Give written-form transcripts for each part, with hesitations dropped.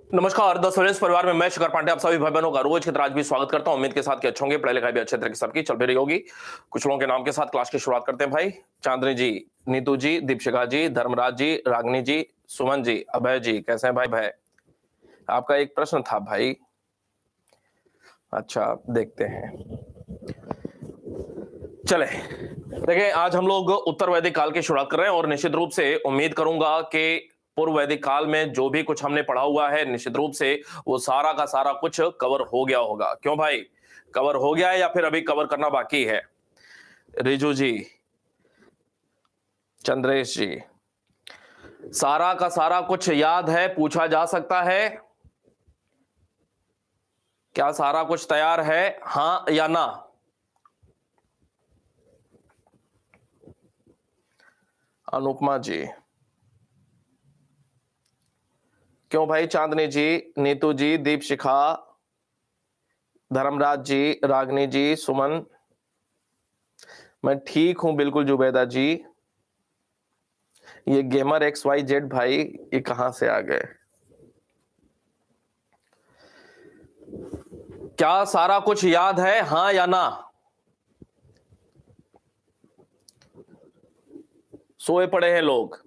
नमस्कार। द सवेरेस परिवार में मैं शिखर पांडे आप सभी भाई बहनों का रोज की तरह आज भी स्वागत करता हूं। उम्मीद के साथ कि अच्छे होंगे, पढ़ाई लिखाई भी अच्छे तरह की सबकी चल भी रही होगी। कुछ लोगों के नाम के साथ क्लास की शुरुआत करते हैं भाई। चांदनी जी, नीतू जी, दीपशिखा जी, धर्मराज जी, रागनी जी, सुमन जी, अभय जी, कैसे हैं भाई? भाई आपका एक प्रश्न था भाई। अच्छा, देखते हैं। चले, देखिए आज हम लोग उत्तर वैदिक काल की शुरुआत कर रहे हैं और निश्चित रूप से उम्मीद करूंगा कि पूर्व वैदिक काल में जो भी कुछ हमने पढ़ा हुआ है निश्चित रूप से वो सारा का सारा कुछ कवर हो गया होगा। क्यों भाई, कवर हो गया है या फिर अभी कवर करना बाकी है? रिजू जी, चंद्रेश जी, सारा का सारा कुछ याद है, पूछा जा सकता है? क्या सारा कुछ तैयार है, हाँ या ना? अनुपमा जी, क्यों भाई? चांदनी जी, नीतू जी, दीपशिखा, धर्मराज जी, रागनी जी, सुमन, मैं ठीक हूं बिल्कुल। जुबैदा जी, ये गेमर XYZ भाई ये कहां से आ गए? क्या सारा कुछ याद है, हाँ या ना? सोए पड़े हैं लोग।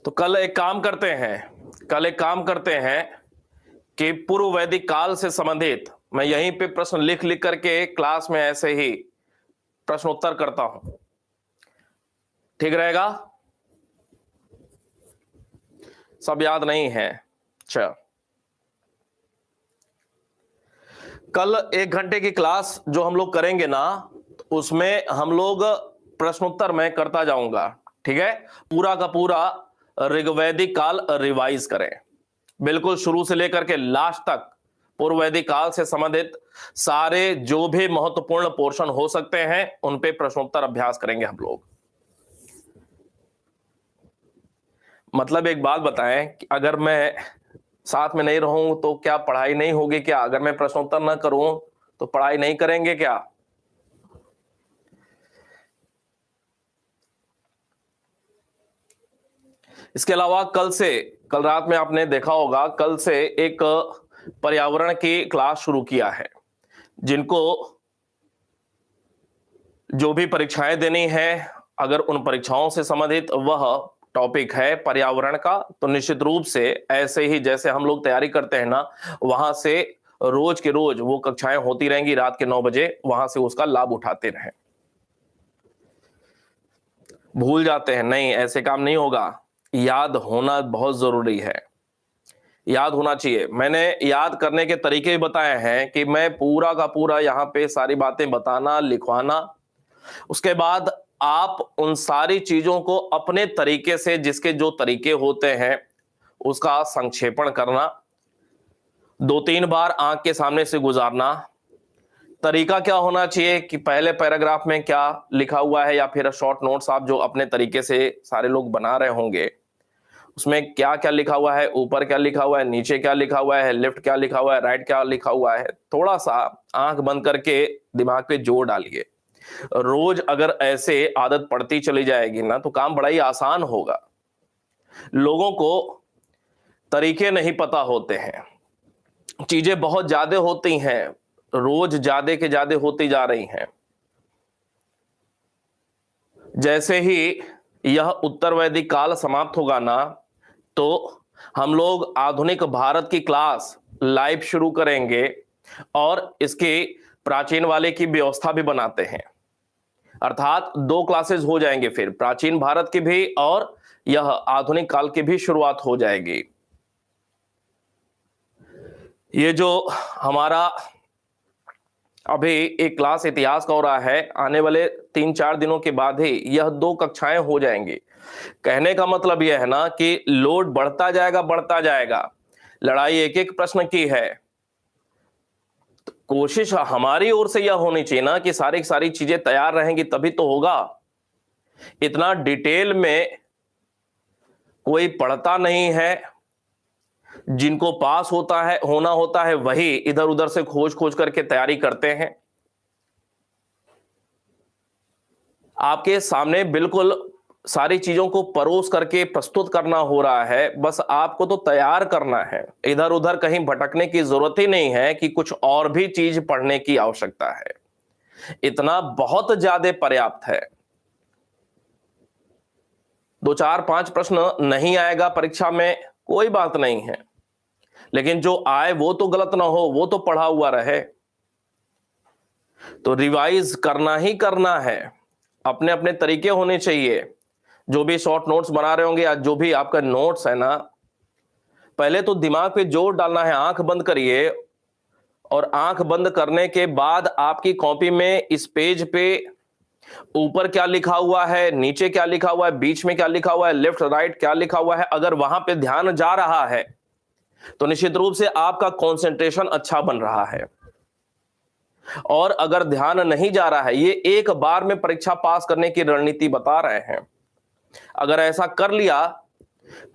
तो कल एक काम करते हैं कि पूर्व वैदिक काल से संबंधित मैं यहीं पे प्रश्न लिख लिख करके क्लास में ऐसे ही प्रश्न उत्तर करता हूं, ठीक रहेगा? सब याद नहीं है? अच्छा, कल 1 घंटे की क्लास जो हम लोग करेंगे ना, उसमें हम लोग प्रश्नोत्तर मैं करता जाऊंगा, ठीक है? पूरा का पूरा ऋग्वैदिक काल रिवाइज करें, बिल्कुल शुरू से लेकर के लास्ट तक पूर्व वैदिक काल से संबंधित सारे जो भी महत्वपूर्ण पोर्शन हो सकते हैं उन पे प्रश्नोत्तर अभ्यास करेंगे हम लोग। मतलब एक बात बताएं कि अगर मैं साथ में नहीं रहूं तो क्या पढ़ाई नहीं होगी क्या? अगर मैं प्रश्नोत्तर ना करूं तो पढ़ाई नहीं करेंगे क्या? इसके अलावा कल रात में आपने देखा होगा, कल से एक पर्यावरण की क्लास शुरू किया है। जिनको जो भी परीक्षाएं देनी है, अगर उन परीक्षाओं से संबंधित वह टॉपिक है पर्यावरण का, तो निश्चित रूप से ऐसे ही जैसे हम लोग तैयारी करते हैं ना, वहां से रोज के रोज वो कक्षाएं होती रहेंगी रात के 9 बजे, वहां से उसका लाभ उठाते रहें। भूल जाते हैं, नहीं ऐसे काम नहीं होगा। याद होना बहुत जरूरी है, याद होना चाहिए। मैंने याद करने के तरीके भी बताए हैं कि मैं पूरा का पूरा यहां पे सारी बातें बताना, लिखवाना, उसके बाद आप उन सारी चीजों को अपने तरीके से, जिसके जो तरीके होते हैं उसका संक्षेपण करना, 2-3 बार आंख के सामने से गुजारना। तरीका क्या होना चाहिए कि पहले पैराग्राफ में क्या लिखा हुआ है या फिर शॉर्ट नोट्स आप जो अपने तरीके से सारे लोग बना रहे होंगे, उसमें क्या क्या लिखा हुआ है, ऊपर क्या लिखा हुआ है, नीचे क्या लिखा हुआ है, लेफ्ट क्या लिखा हुआ है, राइट क्या लिखा हुआ है, थोड़ा सा आंख बंद करके दिमाग पे जोर डालिए। रोज अगर ऐसे आदत पड़ती चली जाएगी ना तो काम बड़ा ही आसान होगा। लोगों को तरीके नहीं पता होते हैं, चीजें बहुत ज्यादा होती हैं, रोज ज्यादा के ज्यादा होती जा रही हैं। जैसे ही यह उत्तर वैदिक काल समाप्त होगा ना, तो हम लोग आधुनिक भारत की क्लास लाइव शुरू करेंगे और इसकी प्राचीन वाले की व्यवस्था भी बनाते हैं। अर्थात 2 क्लासेस हो जाएंगे, फिर प्राचीन भारत की भी और यह आधुनिक काल की भी शुरुआत हो जाएगी। ये जो हमारा अभी एक क्लास इतिहास का हो रहा है, आने वाले 3-4 दिनों के बाद ही यह 2 कक्षाएं हो जाएंगी। कहने का मतलब यह है ना कि लोड बढ़ता जाएगा। लड़ाई एक एक प्रश्न की है। तो कोशिश हमारी ओर से यह होनी चाहिए ना कि सारी सारी चीजें तैयार रहेंगी तभी तो होगा। इतना डिटेल में कोई पढ़ता नहीं है, जिनको पास होना होता है वही इधर उधर से खोज खोज करके तैयारी करते हैं। आपके सामने बिल्कुल सारी चीजों को परोस करके प्रस्तुत करना हो रहा है, बस आपको तो तैयार करना है। इधर उधर कहीं भटकने की जरूरत ही नहीं है कि कुछ और भी चीज पढ़ने की आवश्यकता है। इतना बहुत ज्यादा पर्याप्त है। 2 4 5 प्रश्न नहीं आएगा परीक्षा में, कोई बात नहीं है, लेकिन जो आए वो तो गलत ना हो, वो तो पढ़ा हुआ रहे। तो रिवाइज करना ही करना है, अपने अपने तरीके होने चाहिए। जो भी शॉर्ट नोट्स बना रहे होंगे या जो भी आपका नोट्स है ना, पहले तो दिमाग पे जोर डालना है। आंख बंद करिए और आंख बंद करने के बाद आपकी कॉपी में इस पेज पे ऊपर क्या लिखा हुआ है, नीचे क्या लिखा हुआ है, बीच में क्या लिखा हुआ है, लेफ्ट राइट क्या लिखा हुआ है, अगर वहां पे ध्यान जा रहा है तो निश्चित रूप से आपका कंसंट्रेशन अच्छा बन रहा है। और अगर ध्यान नहीं जा रहा है, ये एक बार में परीक्षा पास करने की रणनीति बता रहे हैं। अगर ऐसा कर लिया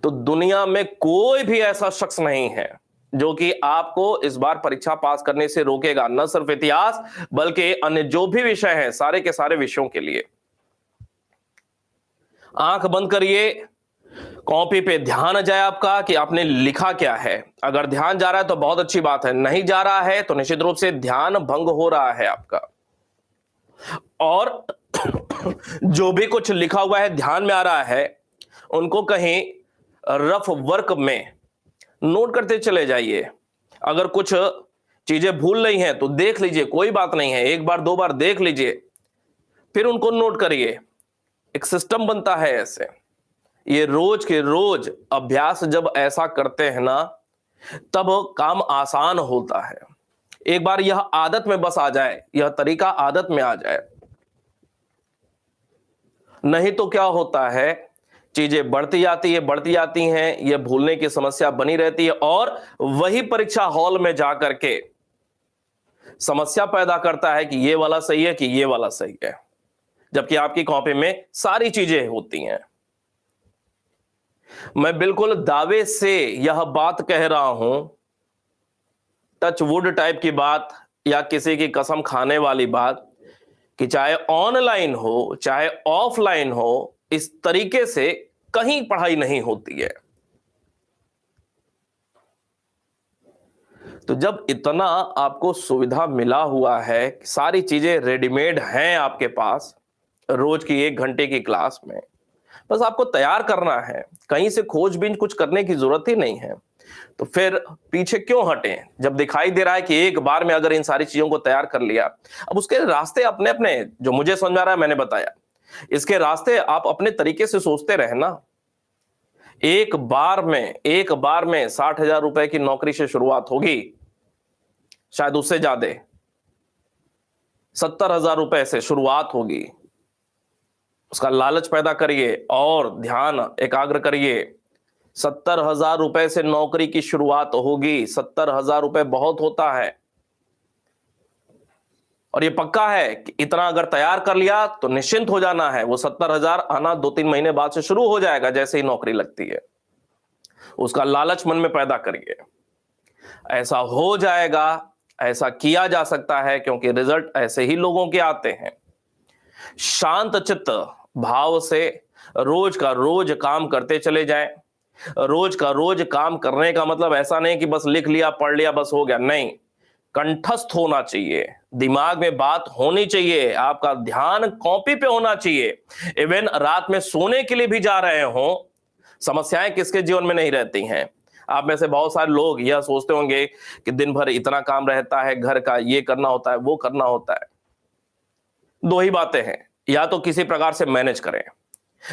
तो दुनिया में कोई भी ऐसा शख्स नहीं है जो कि आपको इस बार परीक्षा पास करने से रोकेगा। न सिर्फ इतिहास बल्कि अन्य जो भी विषय हैं, सारे के सारे विषयों के लिए। आंख बंद करिए, कॉपी पे ध्यान जाए आपका कि आपने लिखा क्या है। अगर ध्यान जा रहा है तो बहुत अच्छी बात है, नहीं जा रहा है तो निश्चित रूप से ध्यान भंग हो रहा है आपका। और जो भी कुछ लिखा हुआ है ध्यान में आ रहा है, उनको कहीं रफ वर्क में नोट करते चले जाइए। अगर कुछ चीजें भूल रही हैं तो देख लीजिए, कोई बात नहीं है, एक बार दो बार देख लीजिए, फिर उनको नोट करिए। एक सिस्टम बनता है ऐसे। ये रोज के रोज अभ्यास जब ऐसा करते हैं ना, तब काम आसान होता है। एक बार यह आदत में बस आ जाए, यह तरीका आदत में आ जाए, नहीं तो क्या होता है, चीजें बढ़ती जाती हैं, यह भूलने की समस्या बनी रहती है और वही परीक्षा हॉल में जाकर के समस्या पैदा करता है कि ये वाला सही है कि ये वाला सही है, जबकि आपकी कॉपी में सारी चीजें होती हैं। मैं बिल्कुल दावे से यह बात कह रहा हूं, टच वुड टाइप की बात या किसी की कसम खाने वाली बात, कि चाहे ऑनलाइन हो चाहे ऑफलाइन हो, इस तरीके से कहीं पढ़ाई नहीं होती है। तो जब इतना आपको सुविधा मिला हुआ है, सारी चीजें रेडीमेड हैं आपके पास, रोज की 1 घंटे की क्लास में, बस आपको तैयार करना है, कहीं से खोजबीन कुछ करने की जरूरत ही नहीं है। तो फिर पीछे क्यों हटें, जब दिखाई दे रहा है कि एक बार में अगर इन सारी चीजों को तैयार कर लिया। अब उसके रास्ते अपने अपने, जो मुझे समझ आ रहा है मैंने बताया, इसके रास्ते आप अपने तरीके से सोचते रहे ना। एक बार में 60,000 रुपए की नौकरी से शुरुआत होगी, शायद उससे ज्यादा 70,000 रुपए से शुरुआत होगी। उसका लालच पैदा करिए और ध्यान एकाग्र करिए। 70,000 रुपए से नौकरी की शुरुआत होगी। 70,000 रुपए बहुत होता है, और ये पक्का है कि इतना अगर तैयार कर लिया तो निश्चिंत हो जाना है। वो 70,000 आना 2 3 महीने बाद से शुरू हो जाएगा, जैसे ही नौकरी लगती है। उसका लालच मन में पैदा करिए, ऐसा हो जाएगा, ऐसा किया जा सकता है, क्योंकि रिजल्ट ऐसे ही लोगों के आते हैं। शांत चित्त भाव से रोज का रोज काम करते चले जाएं। रोज का रोज काम करने का मतलब ऐसा नहीं कि बस लिख लिया पढ़ लिया बस हो गया, नहीं, कंठस्थ होना चाहिए, दिमाग में बात होनी चाहिए, आपका ध्यान कॉपी पे होना चाहिए। इवन रात में सोने के लिए भी जा रहे हो, समस्याएं किसके जीवन में नहीं रहती हैं। आप में से बहुत सारे लोग यह सोचते होंगे कि दिन भर इतना काम रहता है, घर का ये करना होता है, वो करना होता है। 2 ही बातें हैं, या तो किसी प्रकार से मैनेज करें,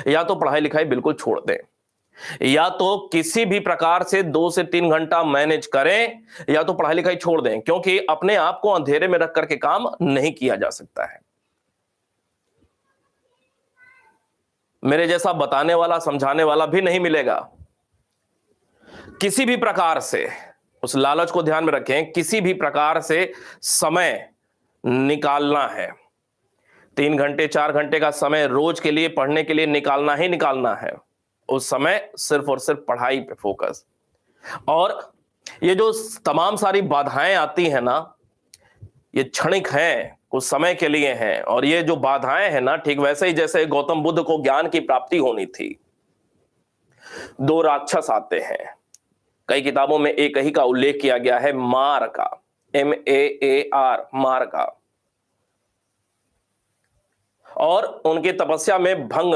या तो पढ़ाई लिखाई बिल्कुल छोड़ दें, या तो किसी भी प्रकार से 2 से 3 घंटा मैनेज करें, या तो पढ़ाई लिखाई छोड़ दें, क्योंकि अपने आप को अंधेरे में रख करके काम नहीं किया जा सकता है। मेरे जैसा बताने वाला समझाने वाला भी नहीं मिलेगा। किसी भी प्रकार से उस लालच को ध्यान में रखें, किसी भी प्रकार से समय निकालना है। 3 घंटे 4 घंटे का समय रोज के लिए पढ़ने के लिए निकालना ही निकालना है। उस समय सिर्फ और सिर्फ पढ़ाई पे फोकस। और ये जो तमाम सारी बाधाएं आती हैं ना, ये क्षणिक हैं, कुछ समय के लिए हैं, और ये जो बाधाएं हैं ना, ठीक वैसे ही जैसे गौतम बुद्ध को ज्ञान की प्राप्ति होनी थी। दो राक्षस आते हैं, कई किताबों में एक ही का उल्लेख किया गया है, मार का, MAAR, मार का, और उनकी तपस्या में भंग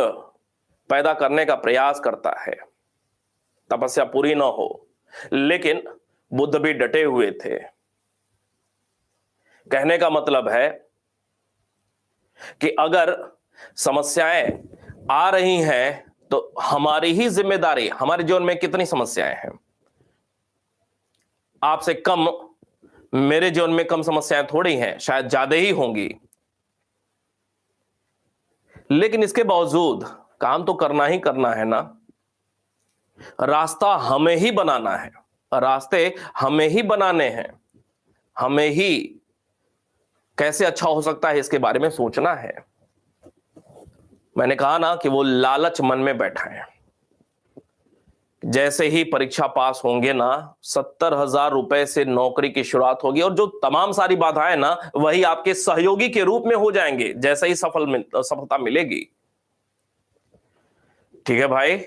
पैदा करने का प्रयास करता है, तपस्या पूरी ना हो, लेकिन बुद्ध भी डटे हुए थे। कहने का मतलब है कि अगर समस्याएं आ रही हैं तो हमारी ही जिम्मेदारी, हमारे जीवन में कितनी समस्याएं हैं, आपसे कम, मेरे जीवन में कम समस्याएं थोड़ी हैं, शायद ज्यादा ही होंगी, लेकिन इसके बावजूद काम तो करना ही करना है ना। रास्ता हमें ही बनाना है, रास्ते हमें ही बनाने हैं, हमें ही कैसे अच्छा हो सकता है इसके बारे में सोचना है। मैंने कहा ना कि वो लालच मन में बैठा है। जैसे ही परीक्षा पास होंगे ना, 70,000 रुपए से नौकरी की शुरुआत होगी, और जो तमाम सारी बाधाएं ना, वही आपके सहयोगी के रूप में हो जाएंगे जैसे ही सफलता मिलेगी। ठीक है भाई,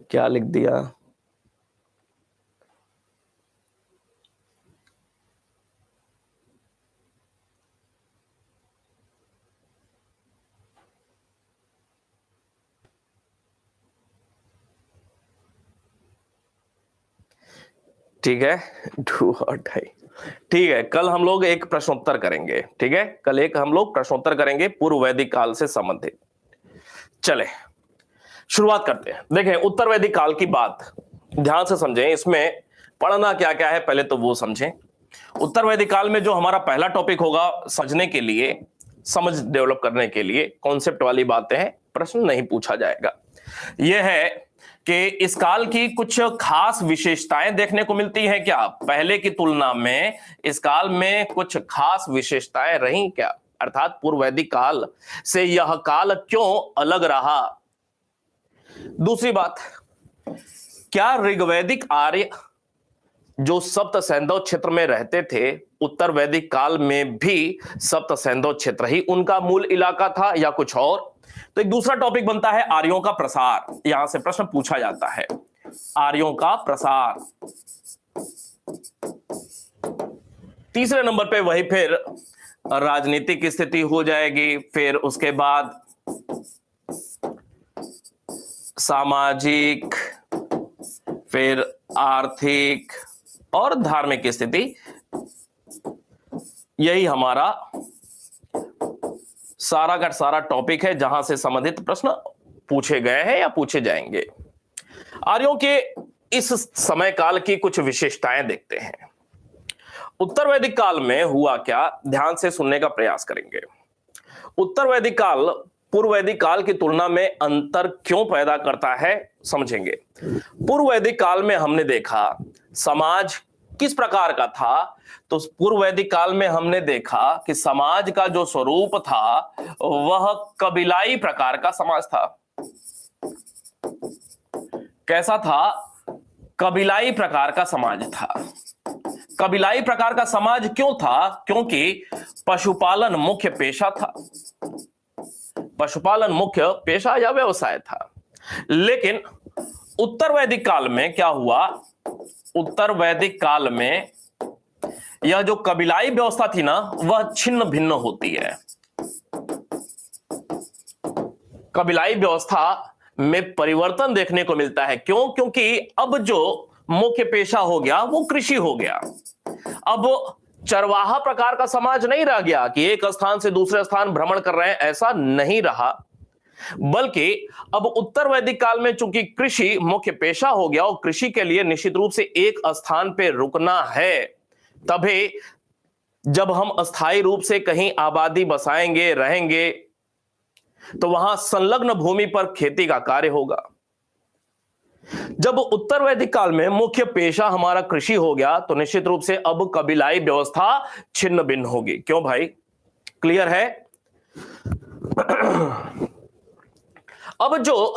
क्या लिख दिया? ठीक है, डू और डाई। ठीक है, कल हम लोग एक प्रश्नोत्तर करेंगे। ठीक है, कल एक हम लोग प्रश्नोत्तर करेंगे पूर्व वैदिक काल से संबंधित। चले शुरुआत करते हैं। देखें, उत्तर वैदिक काल की बात ध्यान से समझें, इसमें पढ़ना क्या क्या है पहले तो वो समझें। उत्तर वैदिक काल में जो हमारा पहला टॉपिक होगा, समझने के लिए, समझ डेवलप करने के लिए, कॉन्सेप्ट वाली बातें हैं, प्रश्न नहीं पूछा जाएगा। यह है कि इस काल की कुछ खास विशेषताएं देखने को मिलती है क्या, पहले की तुलना में इस काल में कुछ खास विशेषताएं रही क्या, अर्थात पूर्व वैदिक काल से यह काल क्यों अलग रहा। दूसरी बात, क्या ऋग्वैदिक आर्य जो सप्त सैंधव क्षेत्र में रहते थे, उत्तर वैदिक काल में भी सप्त सैंधव क्षेत्र ही उनका मूल इलाका था या कुछ और। तो एक दूसरा टॉपिक बनता है आर्यों का प्रसार। यहां से प्रश्न पूछा जाता है, आर्यों का प्रसार। तीसरे नंबर पे वही फिर राजनीतिक स्थिति हो जाएगी, फिर उसके बाद सामाजिक, फिर आर्थिक और धार्मिक स्थिति। यही हमारा सारा का सारा टॉपिक है जहां से संबंधित प्रश्न पूछे गए हैं या पूछे जाएंगे। आर्यों के इस समय काल की कुछ विशेषताएं देखते हैं। उत्तर वैदिक काल में हुआ क्या, ध्यान से सुनने का प्रयास करेंगे। उत्तर वैदिक काल पूर्व वैदिक काल की तुलना में अंतर क्यों पैदा करता है, समझेंगे। पूर्व वैदिक काल में हमने देखा समाज किस प्रकार का था, तो पूर्व वैदिक काल में हमने देखा कि समाज का जो स्वरूप था वह कबीलाई प्रकार का समाज था। कैसा था? कबीलाई प्रकार का समाज था। कबीलाई प्रकार का समाज क्यों था? क्योंकि पशुपालन मुख्य पेशा था, पशुपालन मुख्य पेशा या व्यवसाय था। लेकिन उत्तर वैदिक काल में क्या हुआ, उत्तर वैदिक काल में यह जो कबीलाई व्यवस्था थी ना, वह छिन्न भिन्न होती है। कबीलाई व्यवस्था में परिवर्तन देखने को मिलता है। क्यों? क्योंकि अब जो मुख्य पेशा हो गया वो कृषि हो गया। अब चरवाहा प्रकार का समाज नहीं रह गया कि एक स्थान से दूसरे स्थान भ्रमण कर रहे हैं, ऐसा नहीं रहा, बल्कि अब उत्तर वैदिक काल में चूंकि कृषि मुख्य पेशा हो गया और कृषि के लिए निश्चित रूप से एक स्थान पे रुकना है, तभी जब हम अस्थायी रूप से कहीं आबादी बसाएंगे, रहेंगे, तो वहां संलग्न भूमि पर खेती का कार्य होगा। जब उत्तर वैदिक काल में मुख्य पेशा हमारा कृषि हो गया, तो निश्चित रूप से अब कबीलाई व्यवस्था छिन्न भिन्न होगी। क्यों भाई, क्लियर है? अब जो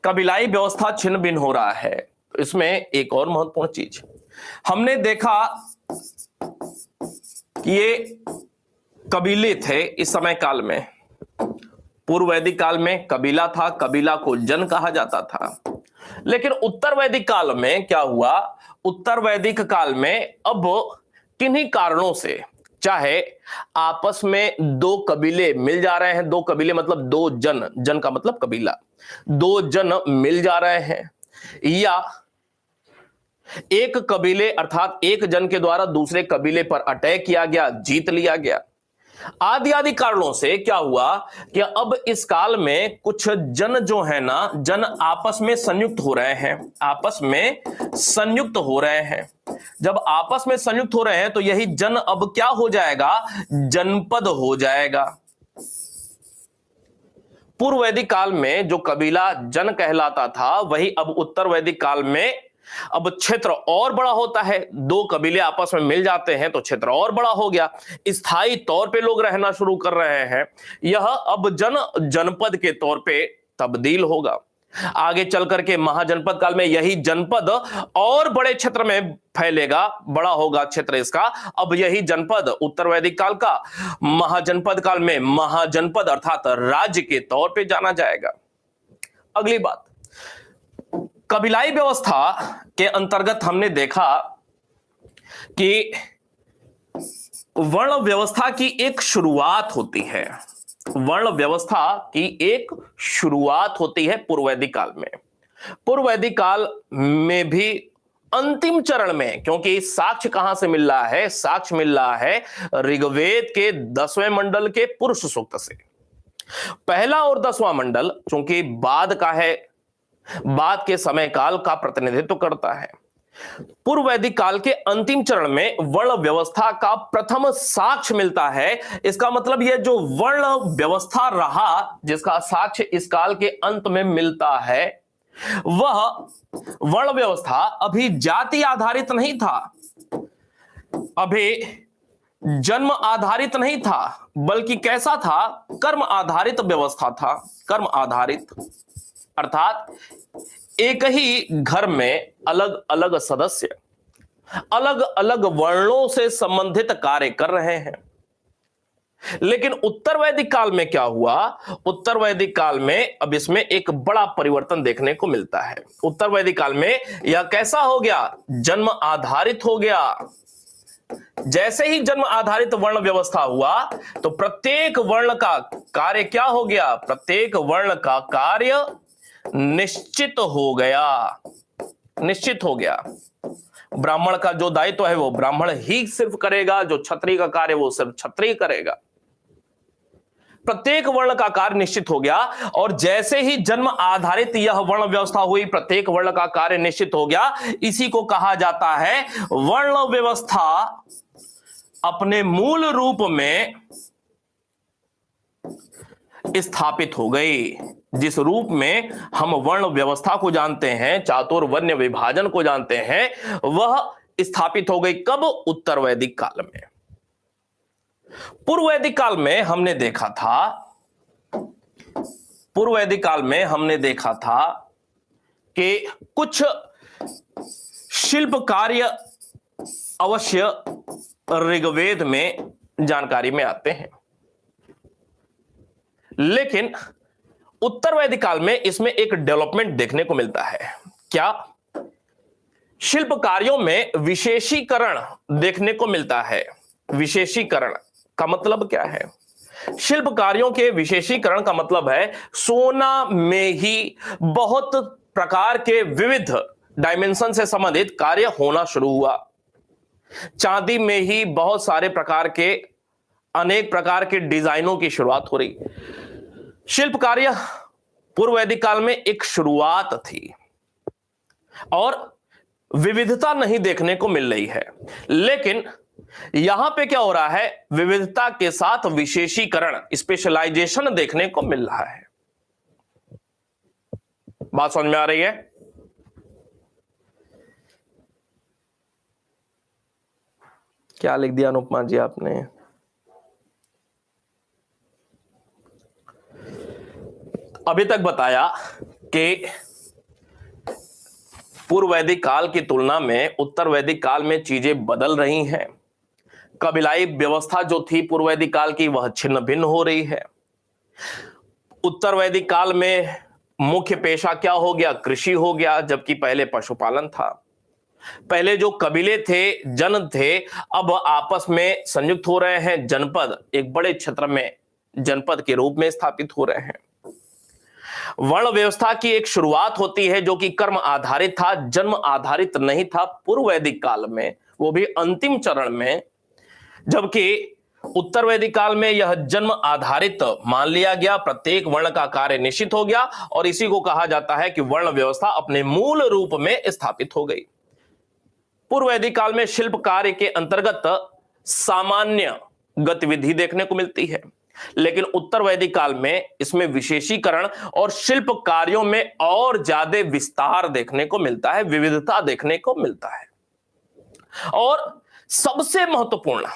कबीलाई व्यवस्था छिन्न भिन्न हो रहा है, इसमें एक और महत्वपूर्ण चीज हमने देखा कि ये कबीले थे इस समय काल में। पूर्व वैदिक काल में कबीला था, कबीला को जन कहा जाता था। लेकिन उत्तर वैदिक काल में क्या हुआ, उत्तर वैदिक काल में अब किन्हीं कारणों से, चाहे आपस में दो कबीले मिल जा रहे हैं, दो कबीले मतलब दो जन, जन का मतलब कबीला, दो जन मिल जा रहे हैं, या एक कबीले अर्थात एक जन के द्वारा दूसरे कबीले पर अटैक किया गया, जीत लिया गया, आदि आदि कारणों से क्या हुआ कि अब इस काल में कुछ जन जो है ना, जन आपस में संयुक्त हो रहे हैं, आपस में संयुक्त हो रहे हैं। जब आपस में संयुक्त हो रहे हैं तो यही जन अब क्या हो जाएगा, जनपद हो जाएगा। पूर्व वैदिक काल में जो कबीला जन कहलाता था वही अब उत्तर वैदिक काल में अब क्षेत्र और बड़ा होता है। दो कबीले आपस में मिल जाते हैं तो क्षेत्र और बड़ा हो गया, स्थायी तौर पे लोग रहना शुरू कर रहे हैं। यह अब जनपद के तौर पे तब्दील होगा। आगे चल करके महाजनपद काल में यही जनपद और बड़े क्षेत्र में फैलेगा, बड़ा होगा क्षेत्र इसका। अब यही जनपद उत्तर वैदिक काल का महाजनपद काल में महाजनपद अर्थात राज्य के तौर पे जाना जाएगा। अगली बात, कबीलाई व्यवस्था के अंतर्गत हमने देखा कि वर्ण व्यवस्था की एक शुरुआत होती है, वर्ण व्यवस्था की एक शुरुआत होती है पूर्व वैदिक काल में। पूर्व वैदिक काल में भी अंतिम चरण में, क्योंकि साक्ष्य कहां से मिल रहा है, साक्ष्य मिल रहा है ऋग्वेद के 10वें मंडल के पुरुष सूक्त से। पहला और 10वां मंडल चूंकि बाद का है, बाद के समय काल का प्रतिनिधित्व करता है। पूर्व वैदिक काल के अंतिम चरण में वर्ण व्यवस्था का प्रथम साक्ष्य मिलता है। इसका मतलब यह जो वर्ण व्यवस्था रहा, जिसका साक्ष्य इस काल के अंत में मिलता है, वह वर्ण व्यवस्था अभी जाति आधारित नहीं था, अभी जन्म आधारित नहीं था, बल्कि कैसा था, कर्म आधारित व्यवस्था था। कर्म आधारित अर्थात एक ही घर में अलग अलग सदस्य अलग अलग वर्णों से संबंधित कार्य कर रहे हैं। लेकिन उत्तर वैदिक काल में क्या हुआ, उत्तर वैदिक काल में अब इसमें एक बड़ा परिवर्तन देखने को मिलता है। उत्तर वैदिक काल में यह कैसा हो गया, जन्म आधारित हो गया। जैसे ही जन्म आधारित वर्ण व्यवस्था हुआ तो प्रत्येक वर्ण का कार्य क्या हो गया, प्रत्येक वर्ण का कार्य निश्चित हो गया, निश्चित हो गया। ब्राह्मण का जो दायित्व है वो ब्राह्मण ही सिर्फ करेगा, जो क्षत्रिय का कार्य वो सिर्फ क्षत्रिय करेगा। प्रत्येक वर्ण का कार्य निश्चित हो गया। और जैसे ही जन्म आधारित यह वर्ण व्यवस्था हुई, प्रत्येक वर्ण का कार्य निश्चित हो गया। इसी को कहा जाता है वर्ण व्यवस्था अपने मूल रूप में स्थापित हो गई। जिस रूप में हम वर्ण व्यवस्था को जानते हैं, चातुर्वर्ण विभाजन को जानते हैं, वह स्थापित हो गई कब, उत्तर वैदिक काल में। पूर्व वैदिक काल में हमने देखा था, पूर्व वैदिक काल में हमने देखा था कि कुछ शिल्प कार्य अवश्य ऋग्वेद में जानकारी में आते हैं, लेकिन उत्तर वैदिक काल में इसमें एक डेवलपमेंट देखने को मिलता है। क्या, शिल्प कार्यों में विशेषीकरण देखने को मिलता है। विशेषीकरण का मतलब क्या है, शिल्प कार्यों के विशेषीकरण का मतलब है सोना में ही बहुत प्रकार के विविध डायमेंशन से संबंधित कार्य होना शुरू हुआ। चांदी में ही बहुत सारे प्रकार के, अनेक प्रकार के डिजाइनों की शुरुआत हो रही। शिल्प कार्य पूर्व वैदिक काल में एक शुरुआत थी और विविधता नहीं देखने को मिल रही है। लेकिन यहां पे क्या हो रहा है, विविधता के साथ विशेषीकरण, स्पेशलाइजेशन देखने को मिल रहा है। बात समझ में आ रही है? क्या लिख दिया अनुपमा जी आपने? अभी तक बताया कि पूर्व वैदिक काल की तुलना में उत्तर वैदिक काल में चीजें बदल रही हैं। कबीलाई व्यवस्था जो थी पूर्व वैदिक काल की, वह छिन्न भिन्न हो रही है। उत्तर वैदिक काल में मुख्य पेशा क्या हो गया? कृषि हो गया, जबकि पहले पशुपालन था। पहले जो कबीले थे, जन थे, अब आपस में संयुक्त हो रहे हैं। जनपद एक बड़े क्षेत्र में जनपद के रूप में स्थापित हो रहे हैं। वर्ण व्यवस्था की एक शुरुआत होती है जो कि कर्म आधारित था, जन्म आधारित नहीं था पूर्व वैदिक काल में, वो भी अंतिम चरण में। जबकि उत्तर वैदिक काल में यह जन्म आधारित मान लिया गया, प्रत्येक वर्ण का कार्य निश्चित हो गया और इसी को कहा जाता है कि वर्ण व्यवस्था अपने मूल रूप में स्थापित हो गई। पूर्व वैदिक काल में शिल्प कार्य के अंतर्गत सामान्य गतिविधि देखने को मिलती है, लेकिन उत्तर वैदिक काल में इसमें विशेषीकरण और शिल्प कार्यों में और ज्यादा विस्तार देखने को मिलता है, विविधता देखने को मिलता है। और सबसे महत्वपूर्ण,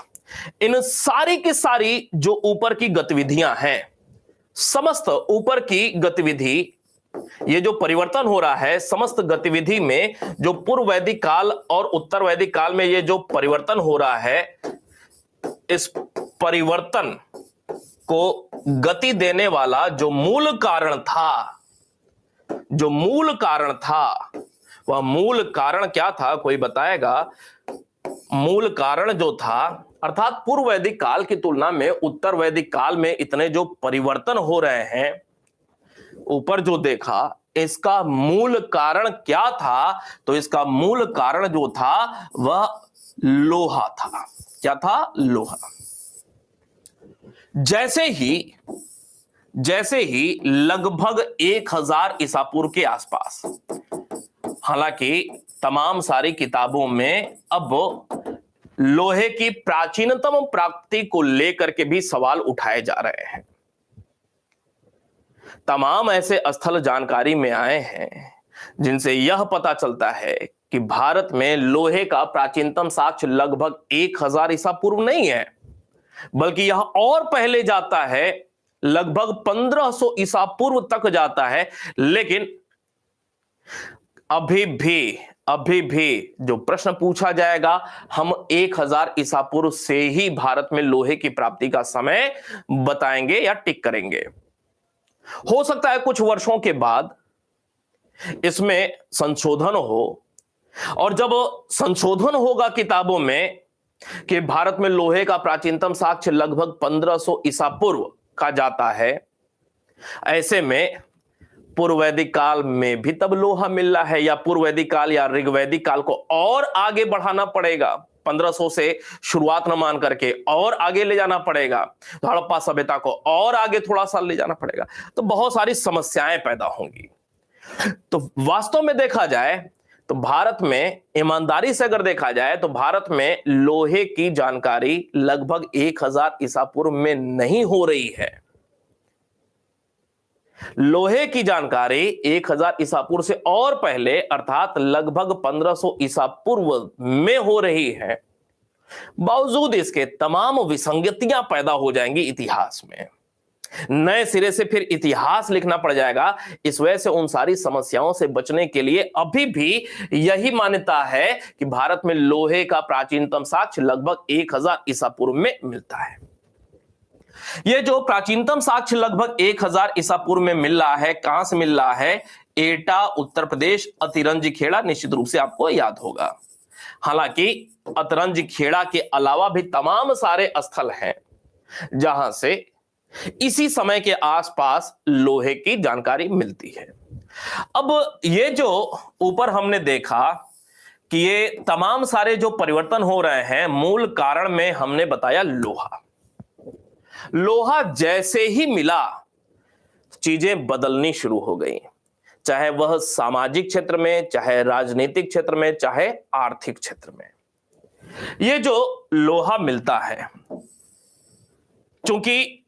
इन सारी की सारी जो ऊपर की गतिविधियां हैं, समस्त ऊपर की गतिविधि, ये जो परिवर्तन हो रहा है, समस्त गतिविधि में जो पूर्व वैदिक काल और उत्तर वैदिक काल में ये जो परिवर्तन हो रहा है, इस परिवर्तन को गति देने वाला जो मूल कारण था, वह मूल कारण क्या था? कोई बताएगा? मूल कारण जो था, अर्थात पूर्व वैदिक काल की तुलना में उत्तर वैदिक काल में इतने जो परिवर्तन हो रहे हैं, ऊपर जो देखा, इसका मूल कारण क्या था? तो इसका मूल कारण जो था वह लोहा था। क्या था? लोहा। जैसे ही लगभग 1000 ईसा पूर्व के आसपास, हालांकि तमाम सारी किताबों में अब लोहे की प्राचीनतम प्राप्ति को लेकर के भी सवाल उठाए जा रहे हैं। तमाम ऐसे स्थल जानकारी में आए हैं जिनसे यह पता चलता है कि भारत में लोहे का प्राचीनतम साक्ष्य लगभग 1000 ईसा पूर्व नहीं है, बल्कि यह और पहले जाता है, लगभग 1500 ईसा पूर्व तक जाता है। लेकिन अभी भी जो प्रश्न पूछा जाएगा, हम 1000 ईसा पूर्व से ही भारत में लोहे की प्राप्ति का समय बताएंगे या टिक करेंगे। हो सकता है कुछ वर्षों के बाद इसमें संशोधन हो, और जब संशोधन होगा किताबों में कि भारत में लोहे का प्राचीनतम साक्ष्य लगभग 1500 ईसा पूर्व का जाता है, ऐसे में पूर्व वैदिक काल में भी तब लोहा मिल रहा है, या पूर्व वैदिक काल या ऋग्वैदिक काल को और आगे बढ़ाना पड़ेगा, 1500 से शुरुआत न मान करके और आगे ले जाना पड़ेगा, हड़प्पा सभ्यता को और आगे थोड़ा सा ले जाना पड़ेगा, तो बहुत सारी समस्याएं पैदा होंगी। तो वास्तव में देखा जाए तो भारत में, ईमानदारी से अगर देखा जाए तो भारत में लोहे की जानकारी लगभग 1000 ईसा पूर्व में नहीं हो रही है। लोहे की जानकारी 1000 ईसा पूर्व से और पहले, अर्थात लगभग 1500 ईसा पूर्व में हो रही है। बावजूद इसके तमाम विसंगतियां पैदा हो जाएंगी इतिहास में, नए सिरे से फिर इतिहास लिखना पड़ जाएगा। इस वजह से उन सारी समस्याओं से बचने के लिए अभी भी यही मान्यता है कि भारत में लोहे का प्राचीनतम साक्ष्य लगभग 1000 ईसा पूर्व में मिलता है। यह जो प्राचीनतम साक्ष्य लगभग 1000 ईसा पूर्व में मिल रहा है, कहां से मिल रहा है? एटा, उत्तर प्रदेश, अतिरंजी खेड़ा, निश्चित रूप से आपको याद होगा। हालांकि अतिरंजी खेड़ा के अलावा भी तमाम सारे स्थल हैं जहां से इसी समय के आसपास लोहे की जानकारी मिलती है। अब ये जो ऊपर हमने देखा कि ये तमाम सारे जो परिवर्तन हो रहे हैं, मूल कारण में हमने बताया लोहा। लोहा जैसे ही मिला, चीजें बदलनी शुरू हो गई, चाहे वह सामाजिक क्षेत्र में, चाहे राजनीतिक क्षेत्र में, चाहे आर्थिक क्षेत्र में। ये जो लोहा मिलता है, चूंकि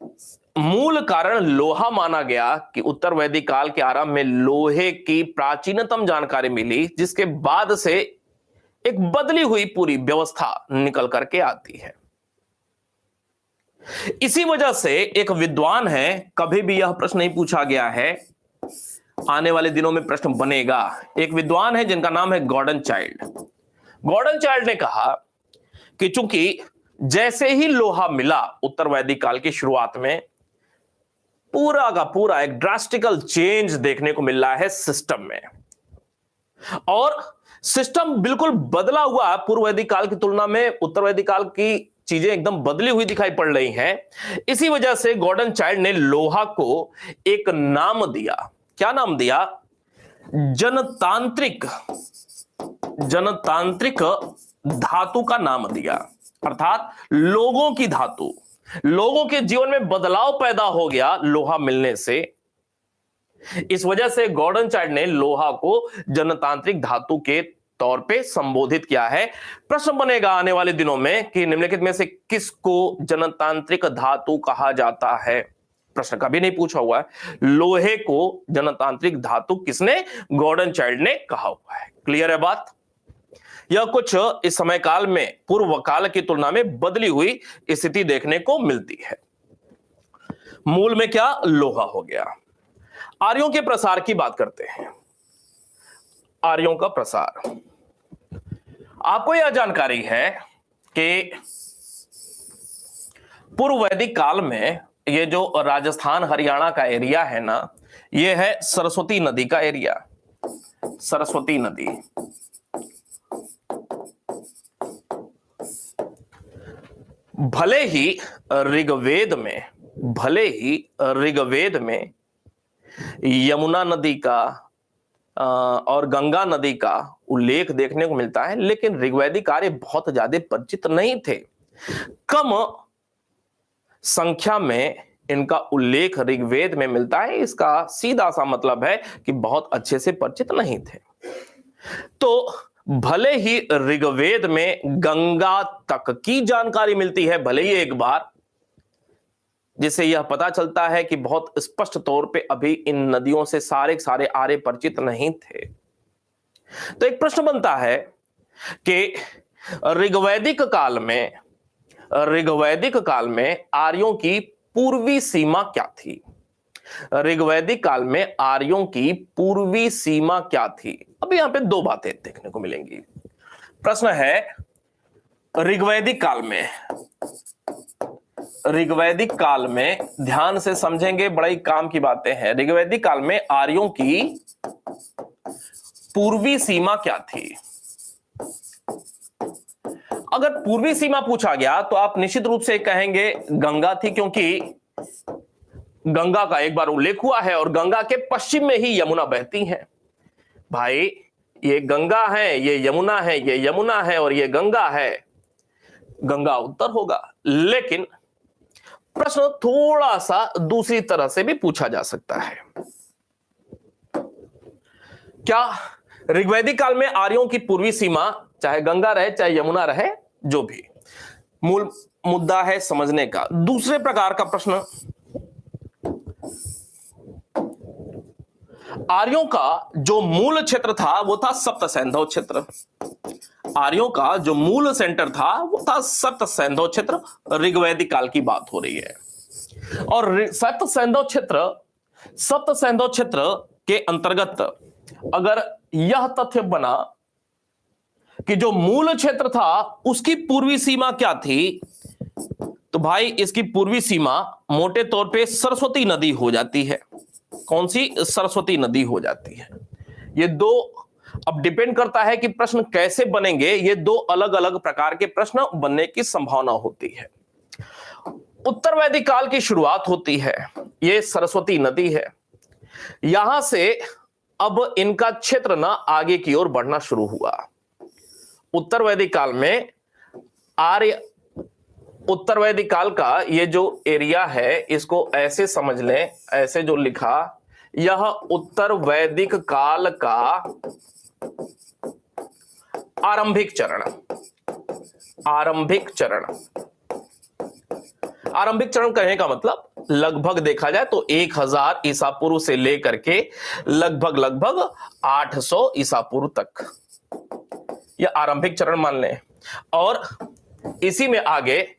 मूल कारण लोहा माना गया कि उत्तर वैदिक काल के आरंभ में लोहे की प्राचीनतम जानकारी मिली, जिसके बाद से एक बदली हुई पूरी व्यवस्था निकल करके आती है। इसी वजह से एक विद्वान है, कभी भी यह प्रश्न नहीं पूछा गया है, आने वाले दिनों में प्रश्न बनेगा। एक विद्वान है जिनका नाम है गॉर्डन चाइल्ड। गॉर्डन चाइल्ड ने कहा कि चूंकि जैसे ही लोहा मिला उत्तर वैदिक काल की शुरुआत में, पूरा का पूरा एक ड्रास्टिकल चेंज देखने को मिल रहा है सिस्टम में, और सिस्टम बिल्कुल बदला हुआ पूर्व वैदिक काल की तुलना में उत्तर वैदिक काल की चीजें एकदम बदली हुई दिखाई पड़ रही हैं। इसी वजह से गॉर्डन चाइल्ड ने लोहा को एक नाम दिया। क्या नाम दिया? जनतांत्रिक धातु का नाम दिया, अर्थात लोगों की धातु। लोगों के जीवन में बदलाव पैदा हो गया लोहा मिलने से। इस वजह से गॉर्डन चाइल्ड ने लोहा को जनतांत्रिक धातु के तौर पे संबोधित किया है। प्रश्न बनेगा आने वाले दिनों में कि निम्नलिखित में से किसको जनतांत्रिक धातु कहा जाता है? प्रश्न कभी नहीं पूछा हुआ है। लोहे को जनतांत्रिक धातु किसने? गॉर्डन चाइल्ड ने कहा हुआ है। क्लियर है बात? यह कुछ इस समय काल में पूर्व काल की तुलना में बदली हुई स्थिति देखने को मिलती है। मूल में क्या? लोहा हो गया। आर्यों के प्रसार की बात करते हैं। आर्यों का प्रसार, आपको यह जानकारी है कि पूर्व वैदिक काल में ये जो राजस्थान हरियाणा का एरिया है ना, ये है सरस्वती नदी का एरिया। सरस्वती नदी, भले ही ऋग्वेद में यमुना नदी का और गंगा नदी का उल्लेख देखने को मिलता है, लेकिन ऋग्वैदिक आर्य बहुत ज्यादा परिचित नहीं थे। कम संख्या में इनका उल्लेख ऋग्वेद में मिलता है। इसका सीधा सा मतलब है कि बहुत अच्छे से परिचित नहीं थे। तो भले ही ऋग्वेद में गंगा तक की जानकारी मिलती है, भले ही एक बार, जिससे यह पता चलता है कि बहुत स्पष्ट तौर पे अभी इन नदियों से सारे आर्य परिचित नहीं थे। तो एक प्रश्न बनता है कि ऋग्वैदिक काल में आर्यों की पूर्वी सीमा क्या थी? ऋग्वैदिक काल में आर्यों की पूर्वी सीमा क्या थी? अब यहां पे दो बातें देखने को मिलेंगी। प्रश्न है, ऋग्वैदिक काल में ध्यान से समझेंगे, बड़ा ही काम की बातें हैं। ऋग्वैदिक काल में आर्यों की पूर्वी सीमा क्या थी? अगर पूर्वी सीमा पूछा गया तो आप निश्चित रूप से कहेंगे गंगा थी, क्योंकि गंगा का एक बार उल्लेख हुआ है और गंगा के पश्चिम में ही यमुना बहती है। भाई, ये गंगा है, ये यमुना है, ये यमुना है और ये गंगा है, गंगा उत्तर होगा। लेकिन प्रश्न थोड़ा सा दूसरी तरह से भी पूछा जा सकता है। क्या ऋग्वैदिक काल में आर्यों की पूर्वी सीमा चाहे गंगा रहे चाहे यमुना रहे, जो भी, मूल मुद्दा है समझने का। दूसरे प्रकार का प्रश्न, आर्यों का जो मूल क्षेत्र था वो था सप्त सैंधव क्षेत्र। आर्यों का जो मूल सेंटर था वो था सप्त सैंधव क्षेत्र। ऋग्वैदिक काल की बात हो रही है। और सप्त सैंधव क्षेत्र के अंतर्गत अगर यह तथ्य बना कि जो मूल क्षेत्र था उसकी पूर्वी सीमा क्या थी, तो भाई इसकी पूर्वी सीमा मोटे तौर पे सरस्वती नदी हो जाती है। कौन सी? सरस्वती नदी हो जाती है। ये दो, अब डिपेंड करता है कि प्रश्न कैसे बनेंगे। ये दो अलग अलग प्रकार के प्रश्न बनने की संभावना होती है। उत्तर वैदिक काल की शुरुआत होती है, ये सरस्वती नदी है। यहां से अब इनका क्षेत्र ना आगे की ओर बढ़ना शुरू हुआ। उत्तर वैदिक काल में उत्तर वैदिक काल का ये जो एरिया है, इसको ऐसे समझ लें, ऐसे जो लिखा, यह उत्तर वैदिक काल का आरंभिक चरण कहने का मतलब लगभग देखा जाए तो 1000 ईसा पूर्व से लेकर के लगभग 800 ईसा पूर्व तक यह आरंभिक चरण मान लें। और इसी में आगे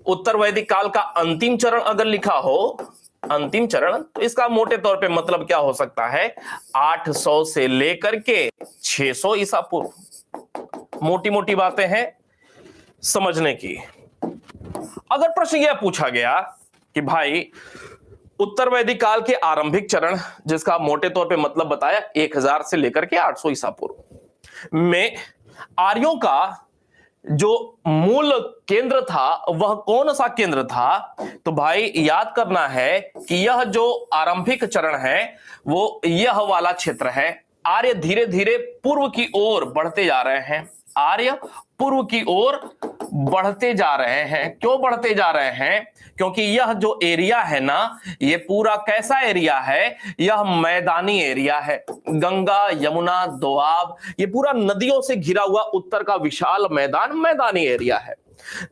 उत्तर वैदिक काल का अंतिम चरण अगर लिखा हो, अंतिम चरण, तो इसका मोटे तौर पे मतलब क्या हो सकता है? 800 से लेकर के 600 ईसा पूर्व। मोटी मोटी बातें हैं, समझने की। अगर प्रश्न यह पूछा गया कि भाई उत्तर वैदिक काल के आरंभिक चरण, जिसका मोटे तौर पे मतलब बताया 1000 से लेकर के 800 ईसा पूर्व में आर्यों का जो मूल केंद्र था वह कौन सा केंद्र था, तो भाई याद करना है कि यह जो आरंभिक चरण है वो यह वाला क्षेत्र है। आर्य धीरे धीरे पूर्व की ओर बढ़ते जा रहे हैं, आर्य पूर्व की ओर बढ़ते जा रहे हैं। क्यों बढ़ते जा रहे हैं? क्योंकि यह जो एरिया है ना, ये पूरा कैसा एरिया है, यह मैदानी एरिया है। गंगा, यमुना, दोआब, ये पूरा नदियों से घिरा हुआ उत्तर का विशाल मैदान मैदानी एरिया है।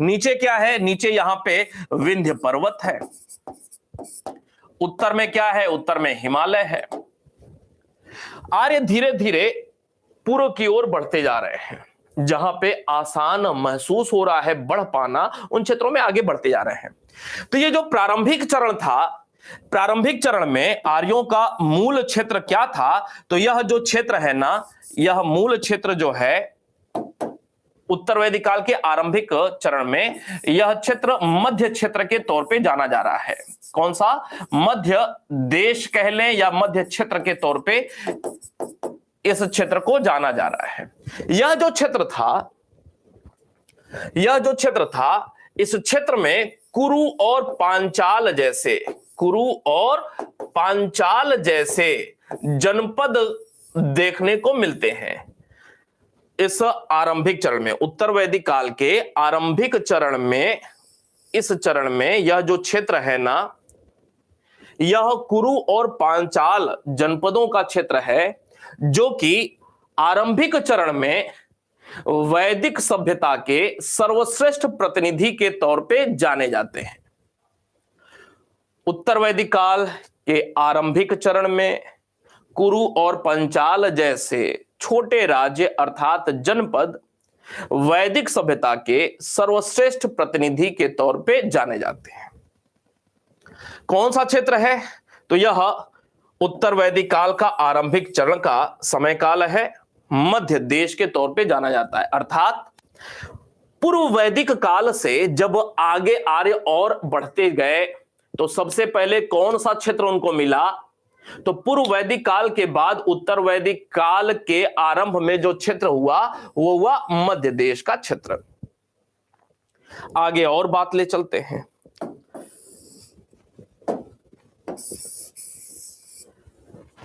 नीचे क्या है? नीचे यहां पे विंध्य पर्वत है। उत्तर में क्या है? उत्तर में हिमालय है। आर्य धीरे धीरे पूर्व की ओर बढ़ते जा रहे हैं, जहां पे आसान महसूस हो रहा है बढ़ पाना, उन क्षेत्रों में आगे बढ़ते जा रहे हैं। तो ये जो प्रारंभिक चरण था, प्रारंभिक चरण में आर्यों का मूल क्षेत्र क्या था, तो यह जो क्षेत्र है ना, यह मूल क्षेत्र जो है उत्तर वैदिक काल के आरंभिक चरण में, यह क्षेत्र मध्य क्षेत्र के तौर पे जाना जा रहा है। कौन सा? मध्य देश कह लें या मध्य क्षेत्र के तौर पे इस क्षेत्र को जाना जा रहा है। यह जो क्षेत्र था, यह जो क्षेत्र था, इस क्षेत्र में कुरु और पांचाल जैसे, कुरु और पांचाल जैसे जनपद देखने को मिलते हैं। इस आरंभिक चरण में, उत्तर वैदिक काल के आरंभिक चरण में, इस चरण में यह जो क्षेत्र है ना, यह कुरु और पांचाल जनपदों का क्षेत्र है, जो कि आरंभिक चरण में वैदिक सभ्यता के सर्वश्रेष्ठ प्रतिनिधि के तौर पे जाने जाते हैं। उत्तर वैदिक काल के आरंभिक चरण में कुरु और पंचाल जैसे छोटे राज्य अर्थात जनपद वैदिक सभ्यता के सर्वश्रेष्ठ प्रतिनिधि के तौर पे जाने जाते हैं। कौन सा क्षेत्र है? तो यह उत्तर वैदिक काल का आरंभिक चरण का समय काल है, मध्य देश के तौर पे जाना जाता है। अर्थात पूर्व वैदिक काल से जब आगे आर्य और बढ़ते गए तो सबसे पहले कौन सा क्षेत्र उनको मिला, तो पूर्व वैदिक काल के बाद उत्तर वैदिक काल के आरंभ में जो क्षेत्र हुआ वो हुआ मध्य देश का क्षेत्र। आगे और बात ले चलते हैं।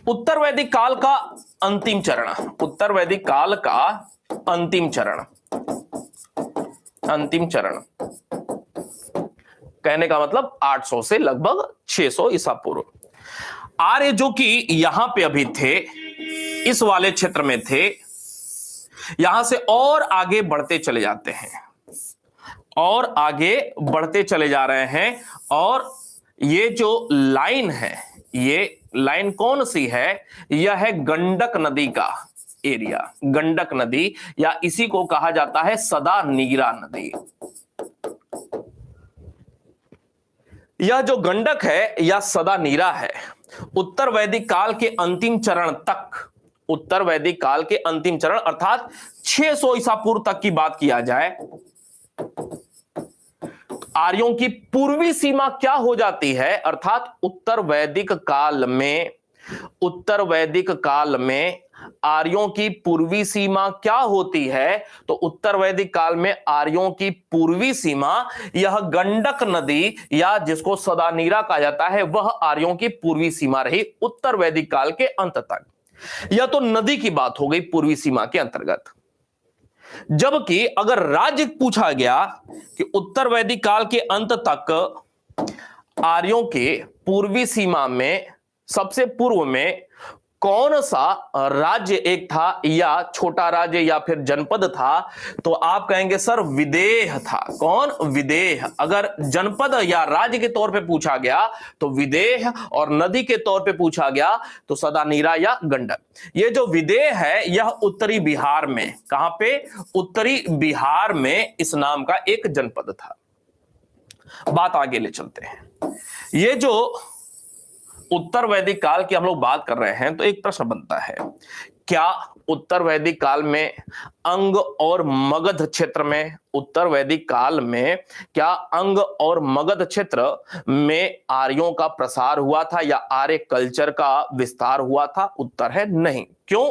उत्तर वैदिक काल का अंतिम चरण, उत्तर वैदिक काल का अंतिम चरण, अंतिम चरण कहने का मतलब 800 से लगभग 600 ईसा पूर्व। आर्य जो कि यहां पे अभी थे, इस वाले क्षेत्र में थे, यहां से और आगे बढ़ते चले जाते हैं, और आगे बढ़ते चले जा रहे हैं। और ये जो लाइन है, ये लाइन कौन सी है? यह है गंडक नदी का एरिया, गंडक नदी, या इसी को कहा जाता है सदा नीरा नदी। यह जो गंडक है या सदा नीरा है, उत्तर वैदिक काल के अंतिम चरण तक, उत्तर वैदिक काल के अंतिम चरण अर्थात 600 ईसा पूर्व तक की बात किया जाए, आर्यों की पूर्वी सीमा क्या हो जाती है? अर्थात उत्तर वैदिक काल में, उत्तर वैदिक काल में आर्यों की पूर्वी सीमा क्या होती है? तो उत्तर वैदिक काल में आर्यों की पूर्वी सीमा यह गंडक नदी या जिसको सदा नीरा कहा जाता है, वह आर्यों की पूर्वी सीमा रही उत्तर वैदिक काल के अंत तक। यह तो नदी की बात हो गई पूर्वी सीमा के अंतर्गत। जबकि अगर राज्य पूछा गया कि उत्तर वैदिक काल के अंत तक आर्यों के पूर्वी सीमा में सबसे पूर्व में कौन सा राज्य एक था, या छोटा राज्य या फिर जनपद था, तो आप कहेंगे सर विदेह था। कौन? विदेह। अगर जनपद या राज्य के तौर पे पूछा गया तो विदेह, और नदी के तौर पे पूछा गया तो सदा नीरा या गंडक। ये जो विदेह है यह उत्तरी बिहार में, कहां पे? उत्तरी बिहार में इस नाम का एक जनपद था। बात आगे ले चलते हैं। ये जो उत्तर वैदिक काल की हम लोग बात कर रहे हैं, तो एक प्रश्न बनता है, क्या उत्तर वैदिक काल में अंग और मगध क्षेत्र में, उत्तर वैदिक काल में क्या अंग और मगध क्षेत्र में आर्यों का प्रसार हुआ था या आर्य कल्चर का विस्तार हुआ था? उत्तर है नहीं। क्यों?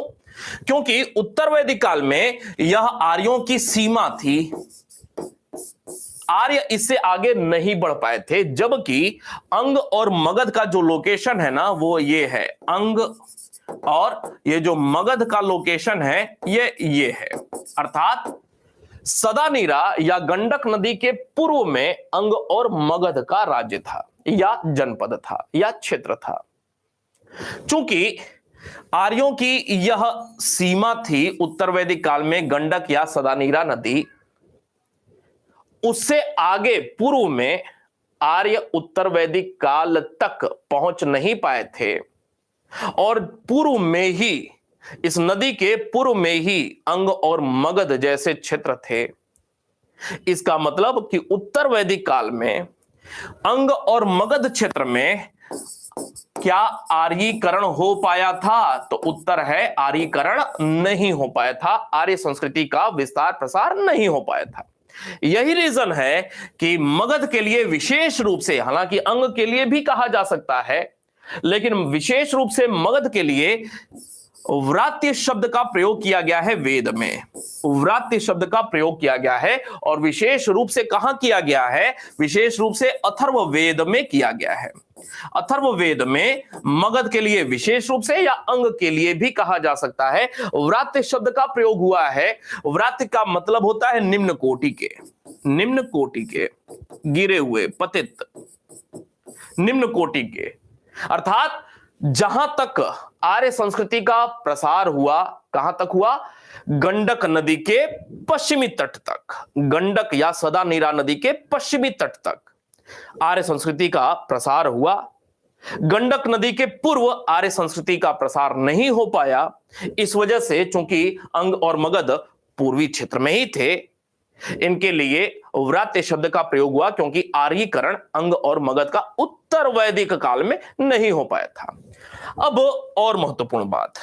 क्योंकि उत्तर वैदिक काल में यह आर्यों की सीमा थी, आर्य इससे आगे नहीं बढ़ पाए थे, जबकि अंग और मगध का जो लोकेशन है ना वो ये है, अंग और ये जो मगध का लोकेशन है ये है, अर्थात सदानीरा या गंडक नदी के पूर्व में अंग और मगध का राज्य था या जनपद था या क्षेत्र था। चूंकि आर्यों की यह सीमा थी उत्तर वैदिक काल में गंडक या सदानीरा नदी, उससे आगे पूर्व में आर्य उत्तर वैदिक काल तक पहुंच नहीं पाए थे और पूर्व में ही, इस नदी के पूर्व में ही अंग और मगध जैसे क्षेत्र थे। इसका मतलब कि उत्तर वैदिक काल में अंग और मगध क्षेत्र में क्या आर्यीकरण हो पाया था? तो उत्तर है आर्यीकरण नहीं हो पाया था, आर्य संस्कृति का विस्तार प्रसार नहीं हो पाया था। यही रीजन है कि मगध के लिए विशेष रूप से, हालांकि अंग के लिए भी कहा जा सकता है, लेकिन विशेष रूप से मगध के लिए व्रात्य शब्द का प्रयोग किया गया है वेद में, व्रात्य शब्द का प्रयोग किया गया है और विशेष रूप से कहां किया गया है? विशेष रूप से अथर्व वेद में किया गया है। अथर्व वेद में मगध के लिए विशेष रूप से या अंग के लिए भी कहा जा सकता है व्रात्य शब्द का प्रयोग हुआ है। व्रात्य का मतलब होता है निम्न कोटि के, निम्न कोटि के, गिरे हुए, पतित, निम्न कोटि के, अर्थात जहां तक आर्य संस्कृति का प्रसार हुआ, कहां तक हुआ? गंडक नदी के पश्चिमी तट तक, गंडक या सदानीरा नदी के पश्चिमी तट तक आर्य संस्कृति का प्रसार हुआ। गंडक नदी के पूर्व आर्य संस्कृति का प्रसार नहीं हो पाया, इस वजह से चूंकि अंग और मगध पूर्वी क्षेत्र में ही थे, इनके लिए व्रात्य शब्द का प्रयोग हुआ क्योंकि आर्यीकरण अंग और मगध का उत्तर वैदिक काल में नहीं हो पाया था। अब और महत्वपूर्ण बात,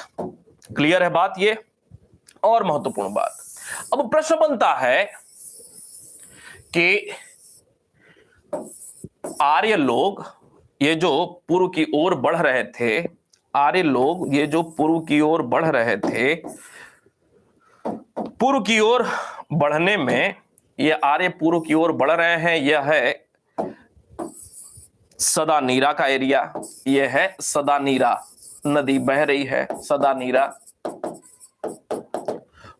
क्लियर है बात ये? और महत्वपूर्ण बात, अब प्रश्न बनता है कि आर्य लोग ये जो पूर्व की ओर बढ़ रहे थे, आर्य लोग ये जो पूर्व की ओर बढ़ रहे थे, पूर्व की ओर बढ़ने में ये आर्य पूर्व की ओर बढ़ रहे हैं, यह है सदानीरा का एरिया, यह है सदानीरा, नदी बह रही है सदानीरा,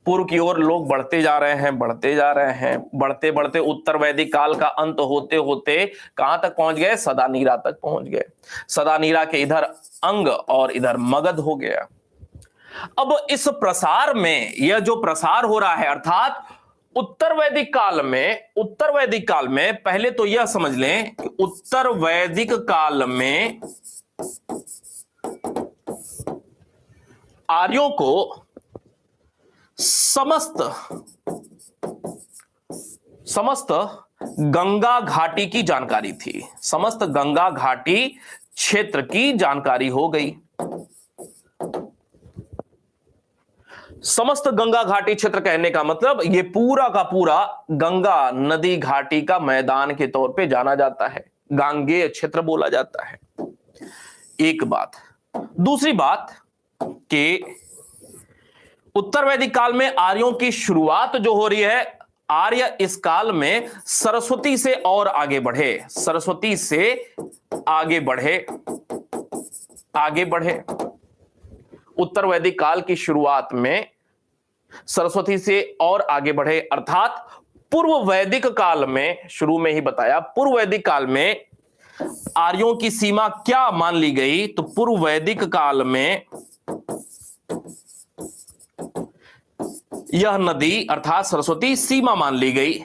पूर्व की ओर लोग बढ़ते जा रहे हैं, बढ़ते जा रहे हैं, बढ़ते बढ़ते उत्तर वैदिक काल का अंत होते होते कहां तक पहुंच गए? सदानीरा तक पहुंच गए। सदानीरा के इधर अंग और इधर मगध हो गया। अब इस प्रसार में, यह जो प्रसार हो रहा है, अर्थात उत्तर वैदिक काल में, उत्तर वैदिक काल में पहले तो यह समझ लें कि उत्तर वैदिक काल में आर्यों को समस्त गंगा घाटी की जानकारी थी, समस्त गंगा घाटी क्षेत्र की जानकारी हो गई। समस्त गंगा घाटी क्षेत्र कहने का मतलब ये पूरा का पूरा गंगा नदी घाटी का मैदान के तौर पे जाना जाता है, गांगेय क्षेत्र बोला जाता है। एक बात। दूसरी बात कि उत्तर वैदिक काल में आर्यों की शुरुआत जो हो रही है, आर्य इस काल में सरस्वती से और आगे बढ़े, सरस्वती से आगे बढ़े, आगे बढ़े। उत्तर वैदिक काल की शुरुआत में सरस्वती से और आगे बढ़े, अर्थात पूर्व वैदिक काल में, शुरू में ही बताया, पूर्व वैदिक काल में आर्यों की सीमा क्या मान ली गई? तो पूर्व वैदिक काल में यह नदी अर्थात सरस्वती सीमा मान ली गई।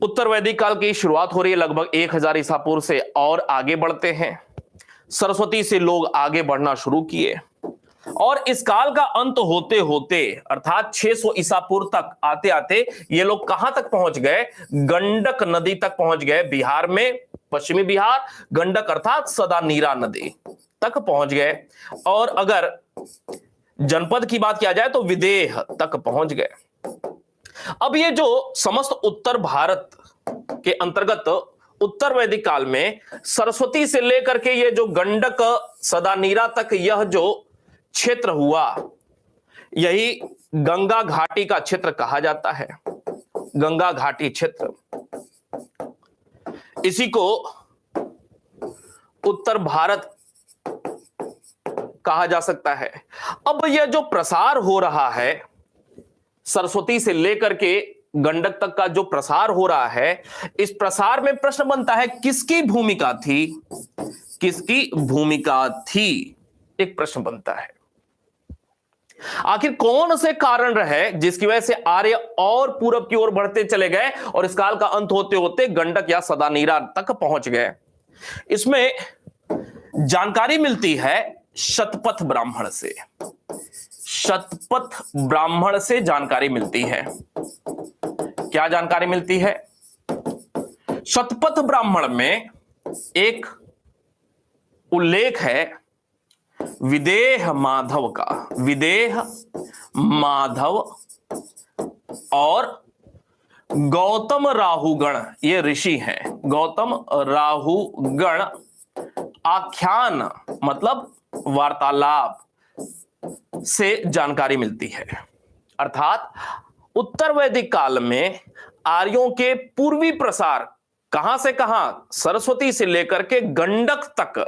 उत्तर वैदिक काल की शुरुआत हो रही है लगभग 1000 ईसा पूर्व से, और आगे बढ़ते हैं। सरस्वती से लोग आगे बढ़ना शुरू किए और इस काल का अंत होते होते अर्थात 600 ईसा पूर्व तक आते आते ये लोग कहां तक पहुंच गए? गंडक नदी तक पहुंच गए, बिहार में, पश्चिमी बिहार, गंडक अर्थात सदानीरा नदी, तक पहुंच गए, और अगर जनपद की बात किया जाए तो विदेह तक पहुंच गए। अब ये जो समस्त उत्तर भारत के अंतर्गत उत्तर वैदिक काल में सरस्वती से लेकर के ये जो गंडक सदानीरा तक यह जो क्षेत्र हुआ, यही गंगा घाटी का क्षेत्र कहा जाता है। गंगा घाटी क्षेत्र, इसी को उत्तर भारत कहा जा सकता है। अब यह जो प्रसार हो रहा है, सरस्वती से लेकर के गंडक तक का जो प्रसार हो रहा है, इस प्रसार में प्रश्न बनता है किसकी भूमिका थी, किसकी भूमिका थी, एक प्रश्न बनता है। आखिर कौन से कारण रहे जिसकी वजह से आर्य और पूरब की ओर बढ़ते चले गए और इस काल का अंत होते होते गंडक या सदानीरा तक पहुंच गए? इसमें जानकारी मिलती है शतपथ ब्राह्मण से। शतपथ ब्राह्मण से जानकारी मिलती है। क्या जानकारी मिलती है? शतपथ ब्राह्मण में एक उल्लेख है विदेह माधव का। विदेह माधव और गौतम राहुगण, ये ऋषि हैं। गौतम राहुगण आख्यान मतलब वार्तालाप से जानकारी मिलती है। अर्थात उत्तर वैदिक काल में आर्यों के पूर्वी प्रसार कहां से कहां, सरस्वती से लेकर के गंडक तक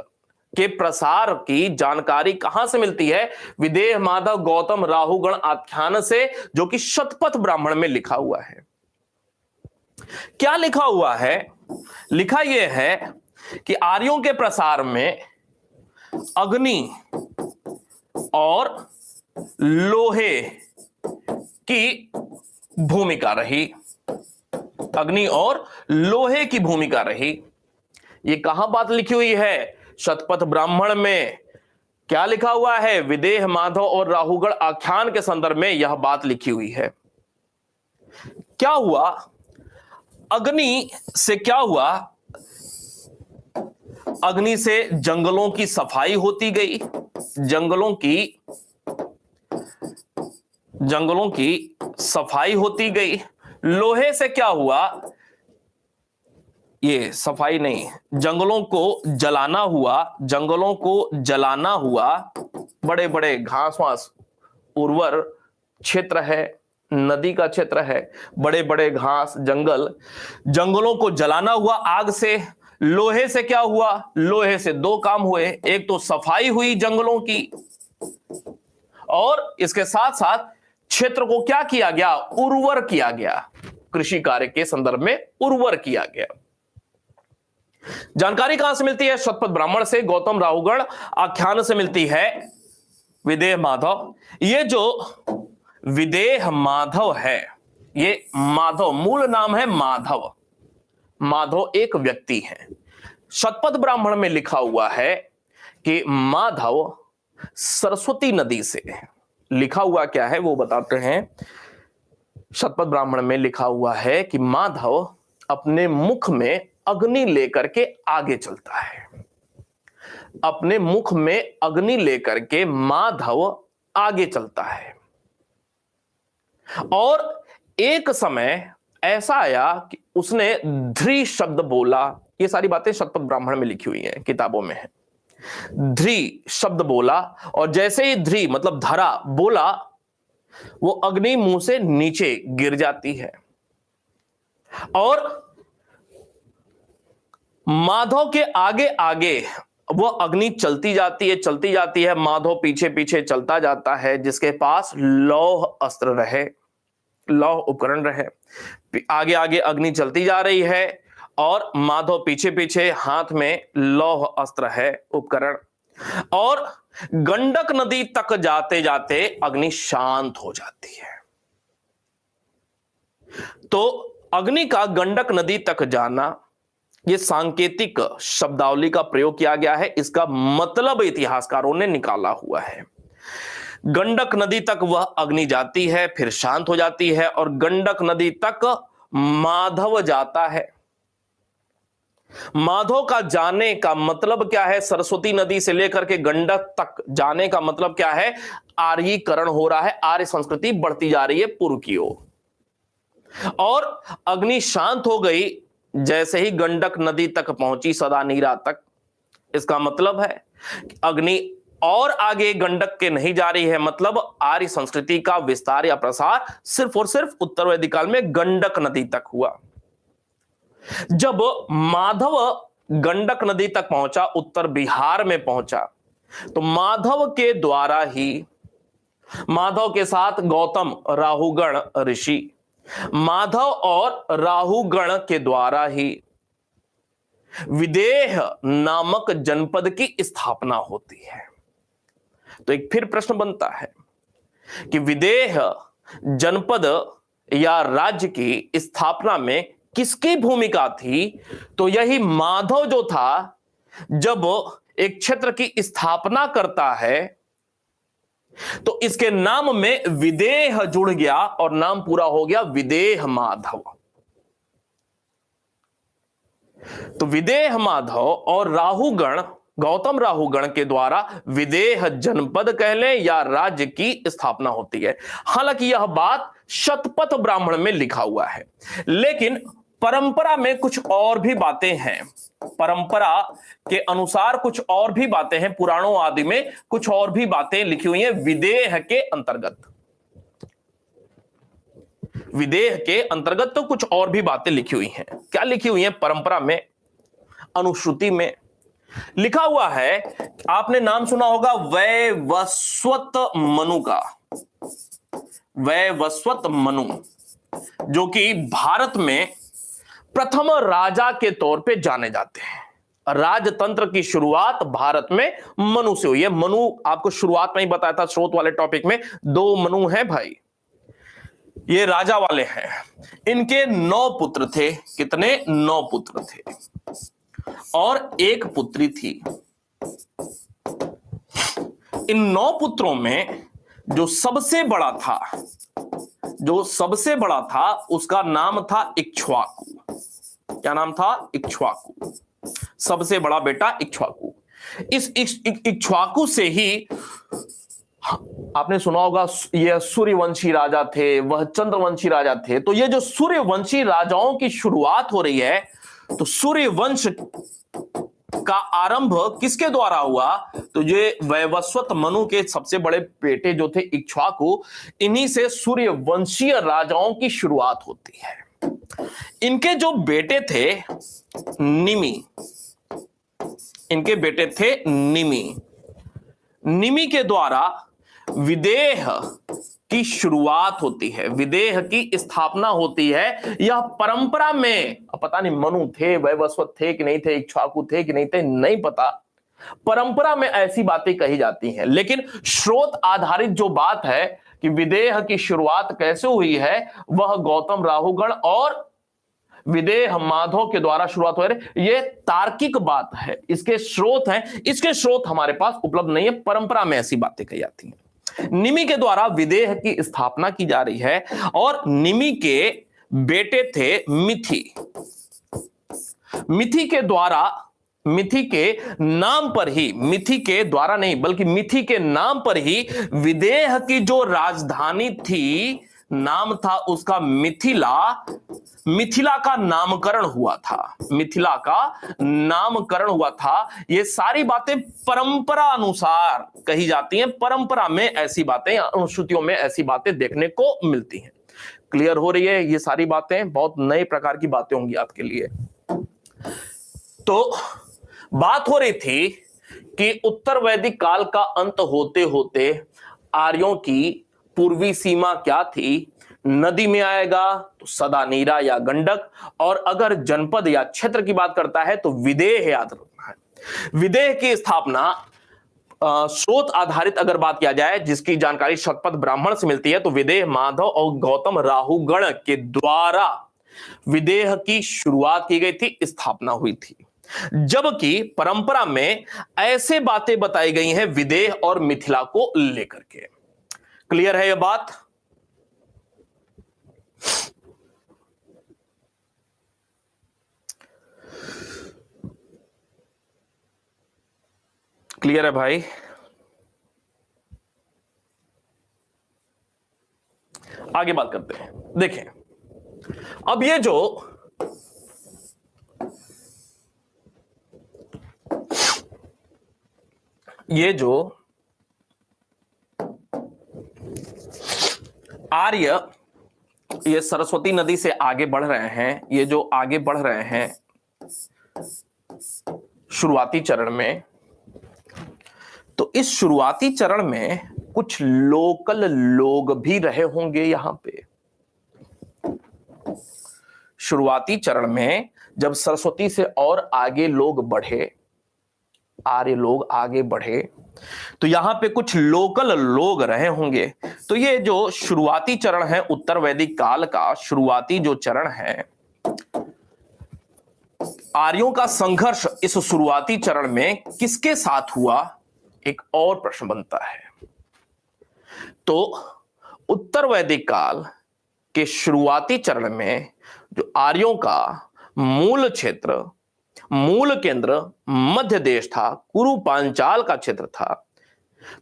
के प्रसार की जानकारी कहां से मिलती है? विदेह माधव गौतम राहुगण आख्यान से, जो कि शतपथ ब्राह्मण में लिखा हुआ है। क्या लिखा हुआ है? लिखा यह है कि आर्यों के प्रसार में अग्नि और लोहे की भूमिका रही। अग्नि और लोहे की भूमिका रही। ये कहां बात लिखी हुई है? शतपथ ब्राह्मण में। क्या लिखा हुआ है? विदेह माधव और राहुगण आख्यान के संदर्भ में यह बात लिखी हुई है। क्या हुआ? अग्नि से क्या हुआ? अग्नि से जंगलों की सफाई होती गई। जंगलों की सफाई होती गई। लोहे से क्या हुआ? ये सफाई नहीं, जंगलों को जलाना हुआ। जंगलों को जलाना हुआ। बड़े बड़े घास वास उर्वर क्षेत्र है, नदी का क्षेत्र है, बड़े बड़े घास जंगलों को जलाना हुआ आग से। लोहे से क्या हुआ? लोहे से दो काम हुए, एक तो सफाई हुई जंगलों की, और इसके साथ साथ क्षेत्र को क्या किया गया? उर्वर किया गया। कृषि कार्य के संदर्भ में उर्वर किया गया। जानकारी कहां से मिलती है? शतपथ ब्राह्मण से, गौतम राहुगण आख्यान से मिलती है। विदेह माधव, ये जो विदेह माधव है, ये माधव मूल नाम है माधव। माधव एक व्यक्ति है। शतपथ ब्राह्मण में लिखा हुआ है कि माधव सरस्वती नदी से, लिखा हुआ क्या है वो बताते हैं। शतपथ ब्राह्मण में लिखा हुआ है कि माधव अपने मुख में अग्नि लेकर के आगे चलता है। अपने मुख में अग्नि लेकर के माधव आगे चलता है। और एक समय ऐसा आया कि उसने ध्री शब्द बोला। ये सारी बातें शतपथ ब्राह्मण में लिखी हुई हैं, किताबों में है। ध्री शब्द बोला, और जैसे ही ध्री मतलब धरा बोला, वो अग्नि मुंह से नीचे गिर जाती है। और माधव के आगे आगे वो अग्नि चलती जाती है। माधव पीछे पीछे चलता जाता है, जिसके पास लौह अस्त्र रहे, लौह उपकरण रहे। आगे आगे अग्नि चलती जा रही है और माधव पीछे पीछे, हाथ में लौह अस्त्र है, उपकरण। और गंडक नदी तक जाते जाते अग्नि शांत हो जाती है। तो अग्नि का गंडक नदी तक जाना, यह सांकेतिक शब्दावली का प्रयोग किया गया है। इसका मतलब इतिहासकारों ने निकाला हुआ है। गंडक नदी तक वह अग्नि जाती है, फिर शांत हो जाती है, और गंडक नदी तक माधव जाता है। माधव का जाने का मतलब क्या है? सरस्वती नदी से लेकर के गंडक तक जाने का मतलब क्या है? आर्यीकरण हो रहा है, आर्य संस्कृति बढ़ती जा रही है पूर्व की ओर। और अग्नि शांत हो गई जैसे ही गंडक नदी तक पहुंची, सदा नीरा तक। इसका मतलब है अग्नि और आगे गंडक के नहीं जा रही है, मतलब आर्य संस्कृति का विस्तार या प्रसार सिर्फ और सिर्फ उत्तर वैदिक काल में गंडक नदी तक हुआ। जब माधव गंडक नदी तक पहुंचा, उत्तर बिहार में पहुंचा, तो माधव के द्वारा ही, माधव के साथ गौतम राहुगण ऋषि, माधव और राहुगण के द्वारा ही विदेह नामक जनपद की स्थापना होती है। तो एक फिर प्रश्न बनता है कि विदेह जनपद या राज्य की स्थापना में किसकी भूमिका थी? तो यही माधव जो था, जब एक क्षेत्र की स्थापना करता है तो इसके नाम में विदेह जुड़ गया और नाम पूरा हो गया विदेह माधव। तो विदेह माधव और राहुगण, गौतम राहुगण के द्वारा विदेह जनपद कह लें या राज्य की स्थापना होती है। हालांकि यह बात शतपथ ब्राह्मण में लिखा हुआ है, लेकिन परंपरा में कुछ और भी बातें हैं। परंपरा के अनुसार कुछ और भी बातें हैं, पुराणों आदि में कुछ और भी बातें लिखी हुई हैं विदेह के अंतर्गत। विदेह के अंतर्गत तो कुछ और भी बातें लिखी हुई हैं। क्या लिखी हुई हैं? परंपरा में, अनुश्रुति में लिखा हुआ है, आपने नाम सुना होगा वैवस्वत मनु का। वैवस्वत मनु, जो कि भारत में प्रथम राजा के तौर पे जाने जाते हैं। राजतंत्र की शुरुआत भारत में मनु से हुई है। मनु आपको शुरुआत में ही बताया था स्रोत वाले टॉपिक में, 2 मनु हैं भाई, ये राजा वाले हैं। इनके 9 पुत्र थे। कितने? 9 पुत्र थे और एक पुत्री थी। इन 9 पुत्रों में जो सबसे बड़ा था, उसका नाम था इक्ष्वाकु। क्या नाम था? इक्ष्वाकु। सबसे बड़ा बेटा इक्ष्वाकु। इस इक्ष्वाकु से ही आपने सुना होगा, यह सूर्यवंशी राजा थे, वह चंद्रवंशी राजा थे। तो ये जो सूर्यवंशी राजाओं की शुरुआत हो रही है, तो सूर्यवंश का आरंभ किसके द्वारा हुआ? तो ये वैवस्वत मनु के सबसे बड़े बेटे जो थे इक्ष्वाकु, इन्हीं से सूर्यवंशीय राजाओं की शुरुआत होती है। इनके जो बेटे थे निमि, निमि के द्वारा विदेह की शुरुआत होती है, विदेह की स्थापना होती है। यह परंपरा में, पता नहीं मनु थे, वैवस्वत थे कि नहीं थे, इक्ष्वाकु थे कि नहीं थे, नहीं पता। परंपरा में ऐसी बातें कही जाती हैं, लेकिन स्रोत आधारित जो बात है कि विदेह की शुरुआत कैसे हुई है, वह गौतम राहुगण और विदेह माधव के द्वारा शुरुआत हो रही, ये तार्किक बात है। इसके स्रोत हैं, इसके स्रोत हमारे पास उपलब्ध नहीं है, परंपरा में ऐसी बातें कही जाती हैं। निमि के द्वारा विदेह की स्थापना की जा रही है और निमि के बेटे थे मिथि। मिथि के द्वारा, मिथि के नाम पर ही, मिथि के द्वारा नहीं बल्कि मिथि के नाम पर ही विदेह की जो राजधानी थी, नाम था उसका मिथिला। मिथिला का नामकरण हुआ था, मिथिला का नामकरण हुआ था। ये सारी बातें परंपरा अनुसार कही जाती हैं। परंपरा में ऐसी बातें, अनुश्रुतियों में ऐसी बातें देखने को मिलती हैं। क्लियर हो रही है? ये सारी बातें बहुत नए प्रकार की बातें होंगी आपके लिए। तो बात हो रही थी कि उत्तर वैदिक काल का अंत होते होते आर्यों की पूर्वी सीमा क्या थी? नदी में आएगा तो सदा नीरा या गंडक, और अगर जनपद या क्षेत्र की बात करता है तो विदेह याद रखना है। विदेह की स्थापना स्रोत आधारित अगर बात किया जाए, जिसकी जानकारी शतपथ ब्राह्मण से मिलती है, तो विदेह माधव और गौतम राहुगण के द्वारा विदेह की शुरुआत की गई थी, स्थापना हुई थी। जबकि परंपरा में ऐसे बातें बताई गई हैं विदेह और मिथिला को लेकर के। क्लियर है यह बात? क्लियर है भाई? आगे बात करते हैं। देखें, अब ये जो आर्य ये सरस्वती नदी से आगे बढ़ रहे हैं, ये जो आगे बढ़ रहे हैं शुरुआती चरण में, तो इस शुरुआती चरण में कुछ लोकल लोग भी रहे होंगे यहां पे। शुरुआती चरण में जब सरस्वती से और आगे लोग बढ़े, आर्य लोग आगे बढ़े, तो यहां पे कुछ लोकल लोग रहे होंगे। तो ये जो शुरुआती चरण है, उत्तर वैदिक काल का शुरुआती जो चरण है, आर्यों का संघर्ष इस शुरुआती चरण में किसके साथ हुआ, एक और प्रश्न बनता है। तो उत्तर वैदिक काल के शुरुआती चरण में जो आर्यों का मूल क्षेत्र, मूल केंद्र मध्य देश था, कुरु पांचाल का क्षेत्र था।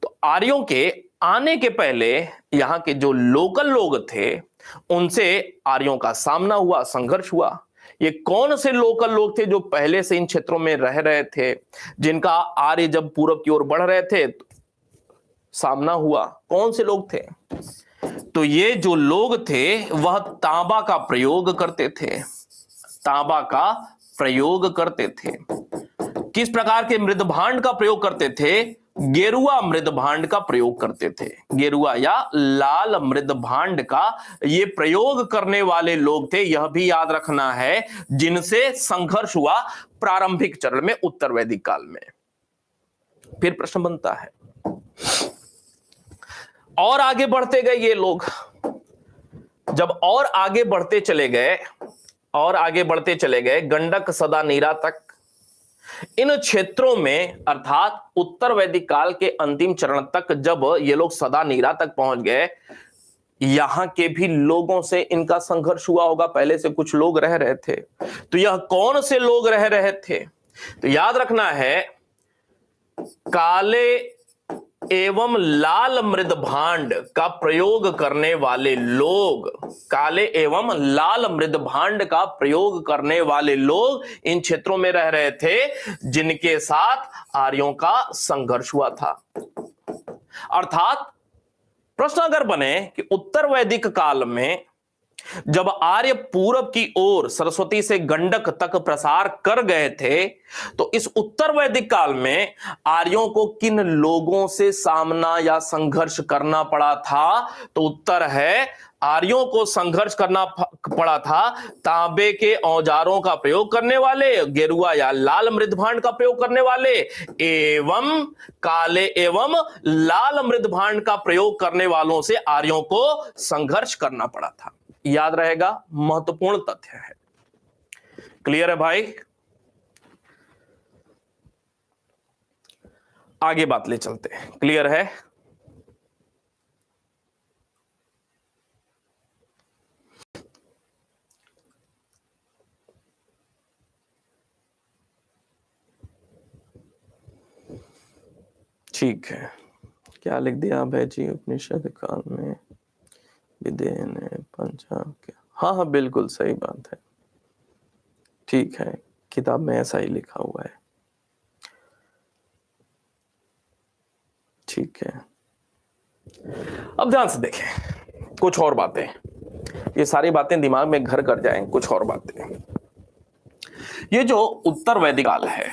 तो आर्यों के आने के पहले यहां के जो लोकल लोग थे उनसे आर्यों का सामना हुआ, संघर्ष हुआ। ये कौन से लोकल लोग थे जो पहले से इन क्षेत्रों में रह रहे थे, जिनका आर्य जब पूर्व की ओर बढ़ रहे थे तो सामना हुआ? कौन से लोग थे? तो ये जो लोग थे वह तांबा का प्रयोग करते थे। तांबा का प्रयोग करते थे। किस प्रकार के मृदभांड का प्रयोग करते थे? गेरुआ मृदभांड का प्रयोग करते थे। गेरुआ या लाल मृदभांड का ये प्रयोग करने वाले लोग थे, यह भी याद रखना है, जिनसे संघर्ष हुआ प्रारंभिक चरण में उत्तर वैदिक काल में। फिर प्रश्न बनता है, और आगे बढ़ते गए ये लोग, जब और आगे बढ़ते चले गए, और आगे बढ़ते चले गए गंडक सदा नीरा तक, इन क्षेत्रों में अर्थात उत्तर वैदिक काल के अंतिम चरण तक जब ये लोग सदा नीरा तक पहुंच गए, यहां के भी लोगों से इनका संघर्ष हुआ होगा। पहले से कुछ लोग रह रहे थे, तो यह कौन से लोग रह रहे थे? तो याद रखना है, काले एवं लाल मृदभांड का प्रयोग करने वाले लोग, काले एवं लाल मृदभांड का प्रयोग करने वाले लोग इन क्षेत्रों में रह रहे थे, जिनके साथ आर्यों का संघर्ष हुआ था। अर्थात प्रश्न अगर बने कि उत्तर वैदिक काल में जब आर्य पूरब की ओर सरस्वती से गंडक तक प्रसार कर गए थे, तो इस उत्तर वैदिक काल में आर्यों को किन लोगों से सामना या संघर्ष करना पड़ा था? तो उत्तर है, आर्यों को संघर्ष करना पड़ा था तांबे के औजारों का प्रयोग करने वाले, गेरुआ या लाल मृदभांड का प्रयोग करने वाले, एवं काले एवं लाल मृदभांड का प्रयोग करने वालों से आर्यों को संघर्ष करना पड़ा था। याद रहेगा, महत्वपूर्ण तथ्य है। क्लियर है भाई? आगे बात ले चलते हैं। क्लियर है? ठीक है, क्या लिख दिया भाई जी? उपनिषद काल में विदेह ने पंचांग क्या? हाँ हाँ, बिल्कुल सही बात है। ठीक है, किताब में ऐसा ही लिखा हुआ है। ठीक है, अब ध्यान से देखें कुछ और बातें, ये सारी बातें दिमाग में घर कर जाएं। कुछ और बातें, ये जो उत्तर वैदिक काल है,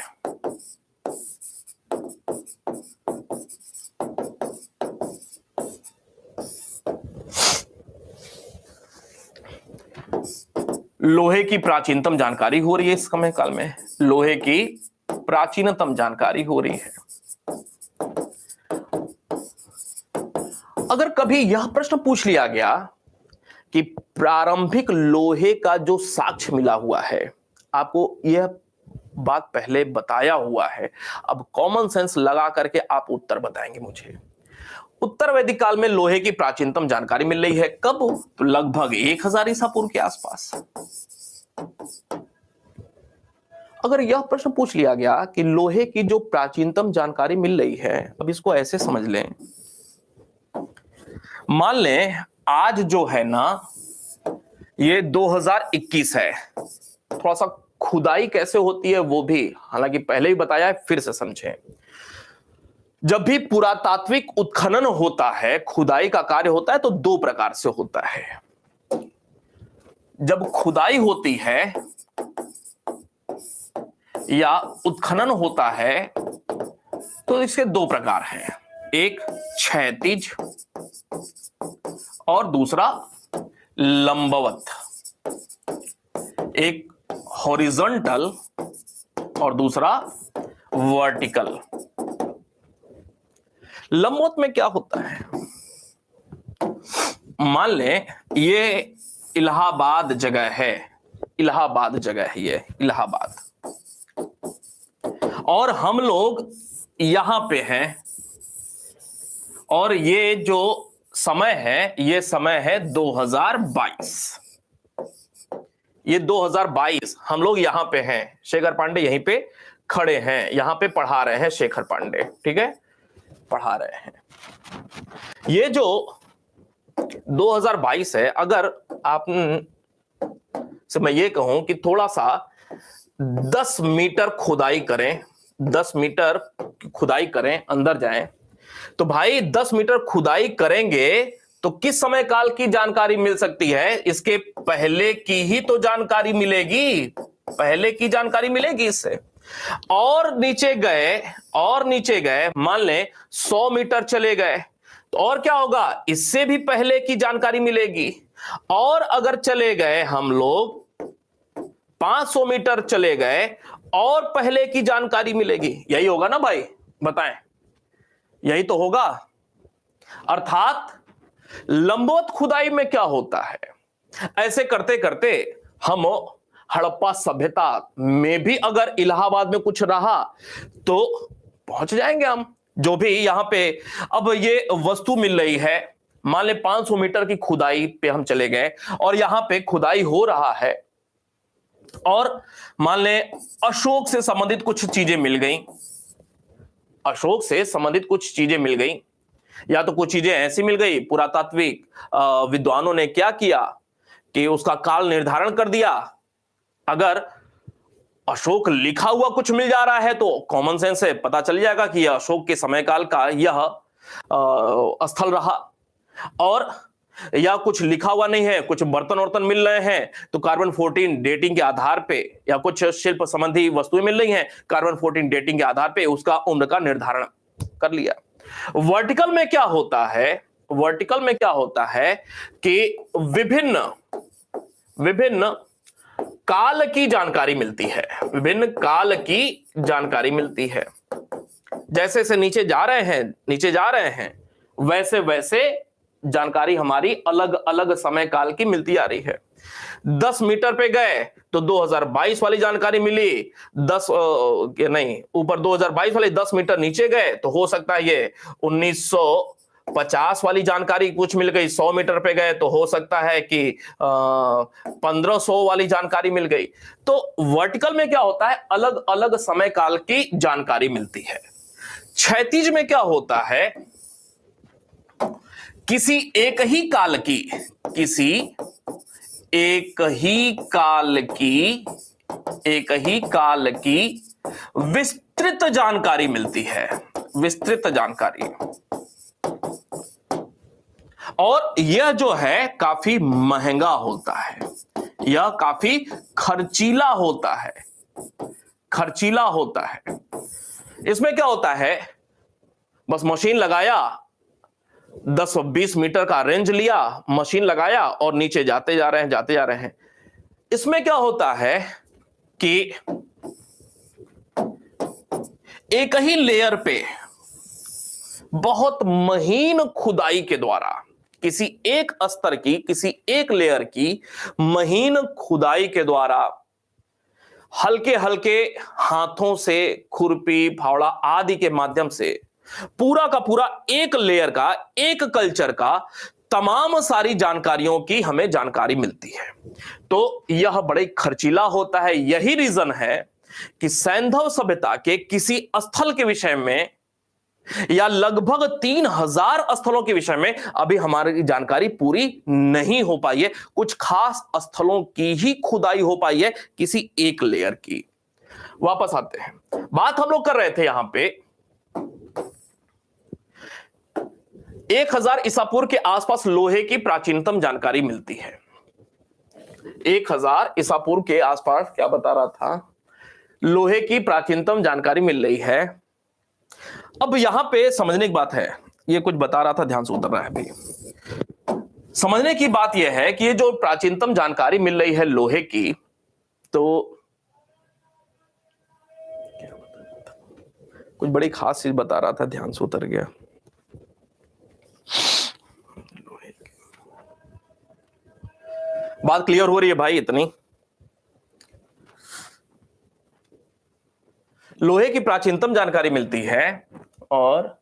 लोहे की प्राचीनतम जानकारी हो रही है इस समय काल में। लोहे की प्राचीनतम जानकारी हो रही है। अगर कभी यह प्रश्न पूछ लिया गया कि प्रारंभिक लोहे का जो साक्ष्य मिला हुआ है, आपको यह बात पहले बताया हुआ है, अब कॉमन सेंस लगा करके आप उत्तर बताएंगे मुझे। उत्तर वैदिक काल में लोहे की प्राचीनतम जानकारी मिल रही है कब? तो लगभग 1000 ईसा पूर्व के आसपास। अगर यह प्रश्न पूछ लिया गया कि लोहे की जो प्राचीनतम जानकारी मिल रही है, अब इसको ऐसे समझ लें, मान लें आज जो है ना ये 2021 है, थोड़ा सा खुदाई कैसे होती है वो भी हालांकि पहले ही बताया है, फिर से समझें। जब भी पुरातात्विक उत्खनन होता है, खुदाई का कार्य होता है, तो दो प्रकार से होता है। जब खुदाई होती है या उत्खनन होता है तो इसके दो प्रकार हैं, एक क्षैतिज और दूसरा लंबवत, एक हॉरिजॉन्टल और दूसरा वर्टिकल। लंबवत में क्या होता है, मान लें ये इलाहाबाद जगह है, इलाहाबाद जगह है ये इलाहाबाद, और हम लोग यहां पे हैं, और ये जो समय है ये समय है 2022। ये 2022 हम लोग यहां पे हैं, शेखर पांडे यहीं पे खड़े हैं, यहां पे पढ़ा रहे हैं शेखर पांडे, ठीक है, पढ़ा रहे हैं। ये जो 2022 है, अगर आप से मैं ये कहूं कि थोड़ा सा 10 मीटर खुदाई करें, 10 मीटर खुदाई करें, अंदर जाएं, तो भाई 10 मीटर खुदाई करेंगे तो किस समय काल की जानकारी मिल सकती है, इसके पहले की ही तो जानकारी मिलेगी, पहले की जानकारी मिलेगी इससे। और नीचे गए, मान लें 100 मीटर चले गए तो और क्या होगा, इससे भी पहले की जानकारी मिलेगी। और अगर चले गए हम लोग 500 मीटर चले गए और पहले की जानकारी मिलेगी, यही होगा ना भाई, बताएं, यही तो होगा। अर्थात लंबवत खुदाई में क्या होता है, ऐसे करते करते हम हड़प्पा सभ्यता में भी अगर इलाहाबाद में कुछ रहा तो पहुंच जाएंगे हम। जो भी यहां पे अब ये वस्तु मिल रही है, मान ले 500 मीटर की खुदाई पे हम चले गए और यहां पे खुदाई हो रहा है, और मान ले अशोक से संबंधित कुछ चीजें मिल गई, अशोक से संबंधित कुछ चीजें मिल गई, या तो कुछ चीजें ऐसी मिल गई, पुरातात्विक विद्वानों ने क्या किया कि उसका काल निर्धारण कर दिया। अगर अशोक लिखा हुआ कुछ मिल जा रहा है तो कॉमन सेंस से पता चल जाएगा कि यह अशोक के समय काल का यह स्थल रहा। और या कुछ लिखा हुआ नहीं है, कुछ बर्तन वर्तन मिल रहे हैं तो कार्बन 14 डेटिंग के आधार पे, या कुछ शिल्प संबंधी वस्तुएं मिल रही हैं कार्बन 14 डेटिंग के आधार पे उसका उम्र का निर्धारण कर लिया। वर्टिकल में क्या होता है, वर्टिकल में क्या होता है कि विभिन्न काल की जानकारी मिलती है, विभिन्न काल की जानकारी मिलती है। जैसे से नीचे जा रहे हैं वैसे वैसे जानकारी हमारी अलग अलग समय काल की मिलती आ रही है। 10 मीटर पे गए तो 2022 वाली जानकारी मिली, 10 नहीं ऊपर 2022 वाले 10 मीटर नीचे गए तो हो सकता है ये 1950 वाली जानकारी कुछ मिल गई, 100 मीटर पे गए तो हो सकता है कि 1500 वाली जानकारी मिल गई। तो वर्टिकल में क्या होता है, अलग अलग समय काल की जानकारी मिलती है। क्षैतिज में क्या होता है, किसी एक ही काल की विस्तृत जानकारी मिलती है, विस्तृत जानकारी। और यह जो है काफी महंगा होता है, यह काफी खर्चीला होता है, खर्चीला होता है। इसमें क्या होता है, बस मशीन लगाया, 10-20 मीटर का रेंज लिया, मशीन लगाया और नीचे जाते जा रहे हैं। इसमें क्या होता है कि एक ही लेयर पे बहुत महीन खुदाई के द्वारा, किसी एक स्तर की, किसी एक लेयर की महीन खुदाई के द्वारा हल्के हल्के हाथों से, खुरपी, फावड़ा आदि के माध्यम से पूरा का पूरा एक लेयर का, एक कल्चर का तमाम सारी जानकारियों की हमें जानकारी मिलती है। तो यह बड़े खर्चीला होता है। यही रीजन है कि सैंधव सभ्यता के किसी स्थल के विषय में या लगभग 3000 स्थलों के विषय में अभी हमारी जानकारी पूरी नहीं हो पाई है। कुछ खास स्थलों की ही खुदाई हो पाई है, किसी एक लेयर की। वापस आते हैं, बात हम लोग कर रहे थे यहां पे 1000 ईसा पूर्व के आसपास लोहे की प्राचीनतम जानकारी मिलती है। 1000 ईसा पूर्व के आसपास क्या बता रहा था, लोहे की प्राचीनतम जानकारी मिल रही है। अब यहां पे समझने की बात है, ये कुछ बता रहा था, ध्यान से उतर रहा है अभी। समझने की बात यह है कि ये जो प्राचीनतम जानकारी मिल रही है लोहे की, तो कुछ बड़ी खास चीज बता रहा था, ध्यान से उतर गया। बात क्लियर हो रही है भाई? इतनी लोहे की प्राचीनतम जानकारी मिलती है। और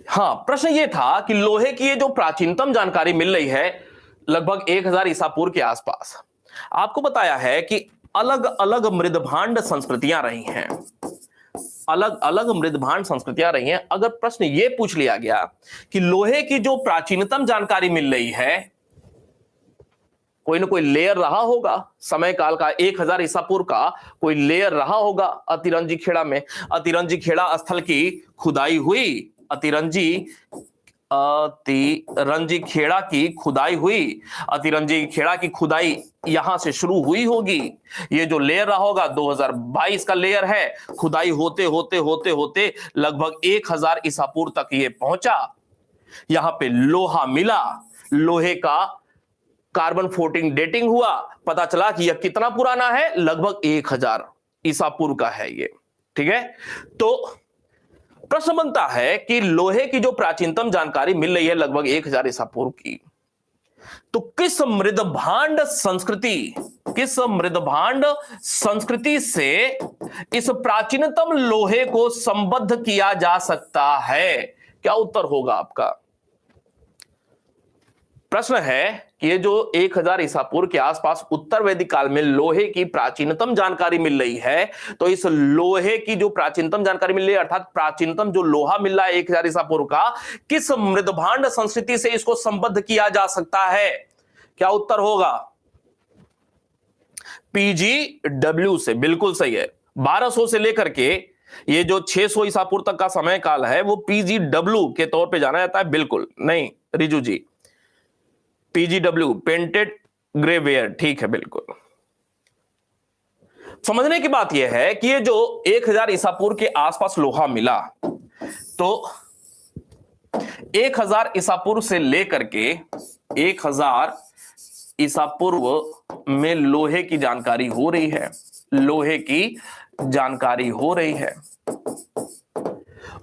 हां, प्रश्न यह था कि लोहे की ये जो प्राचीनतम जानकारी मिल रही है लगभग 1000 ईसा पूर्व के आसपास, आपको बताया है कि अलग अलग मृदभांड संस्कृतियां रही हैं, अलग अलग मृदभांड संस्कृतियां रही हैं। अगर प्रश्न यह पूछ लिया गया कि लोहे की जो प्राचीनतम जानकारी मिल रही है, कोई ना कोई लेयर रहा होगा समय काल का, 1000 ईसा पूर्व का कोई लेयर रहा होगा अतिरंजी खेड़ा में। अतिरंजी खेड़ा स्थल की खुदाई हुई, अतिरंजी खेड़ा की खुदाई हुई, अतिरंजी खेड़ा की खुदाई यहां से शुरू हुई होगी। ये जो लेयर रहा होगा 2022 का लेयर है, खुदाई होते होते होते होते लगभग 1000 ईसा पूर्व तक ये पहुंचा। यहां पे लोहा मिला, लोहे का कार्बन 14 डेटिंग हुआ, पता चला कि यह कितना पुराना है, लगभग 1000 ईसा पूर्व का है ये। ठीक है, तो प्रश्न बनता है कि लोहे की जो प्राचीनतम जानकारी मिल रही है लगभग 1000 ईसा पूर्व की, तो किस मृदभांड संस्कृति से इस प्राचीनतम लोहे को संबद्ध किया जा सकता है? क्या उत्तर होगा आपका? प्रश्न है कि ये जो 1000 ईसा पूर्व के आसपास उत्तर वैदिक काल में लोहे की प्राचीनतम जानकारी मिल रही है, तो इस लोहे की जो प्राचीनतम जानकारी मिल रही है, अर्थात प्राचीनतम जो लोहा मिल रहा है 1000 ईसा पूर्व का, किस मृदभांड संस्कृति से इसको संबद्ध किया जा सकता है? क्या उत्तर होगा? PGW से, बिल्कुल सही है। 1200 से लेकर के ये जो 600 ईसा पूर्व तक का समय काल है वो PGW के तौर पे जाना जाता है। बिल्कुल नहीं रिजू जी, PGW पेंटेड ग्रेवेयर, ठीक है, बिल्कुल। समझने की बात यह है कि ये जो 1000 ईसा पूर्व के आसपास लोहा मिला, तो 1000 ईसा पूर्व से लेकर के 1000 ईसा पूर्व में लोहे की जानकारी हो रही है, लोहे की जानकारी हो रही है।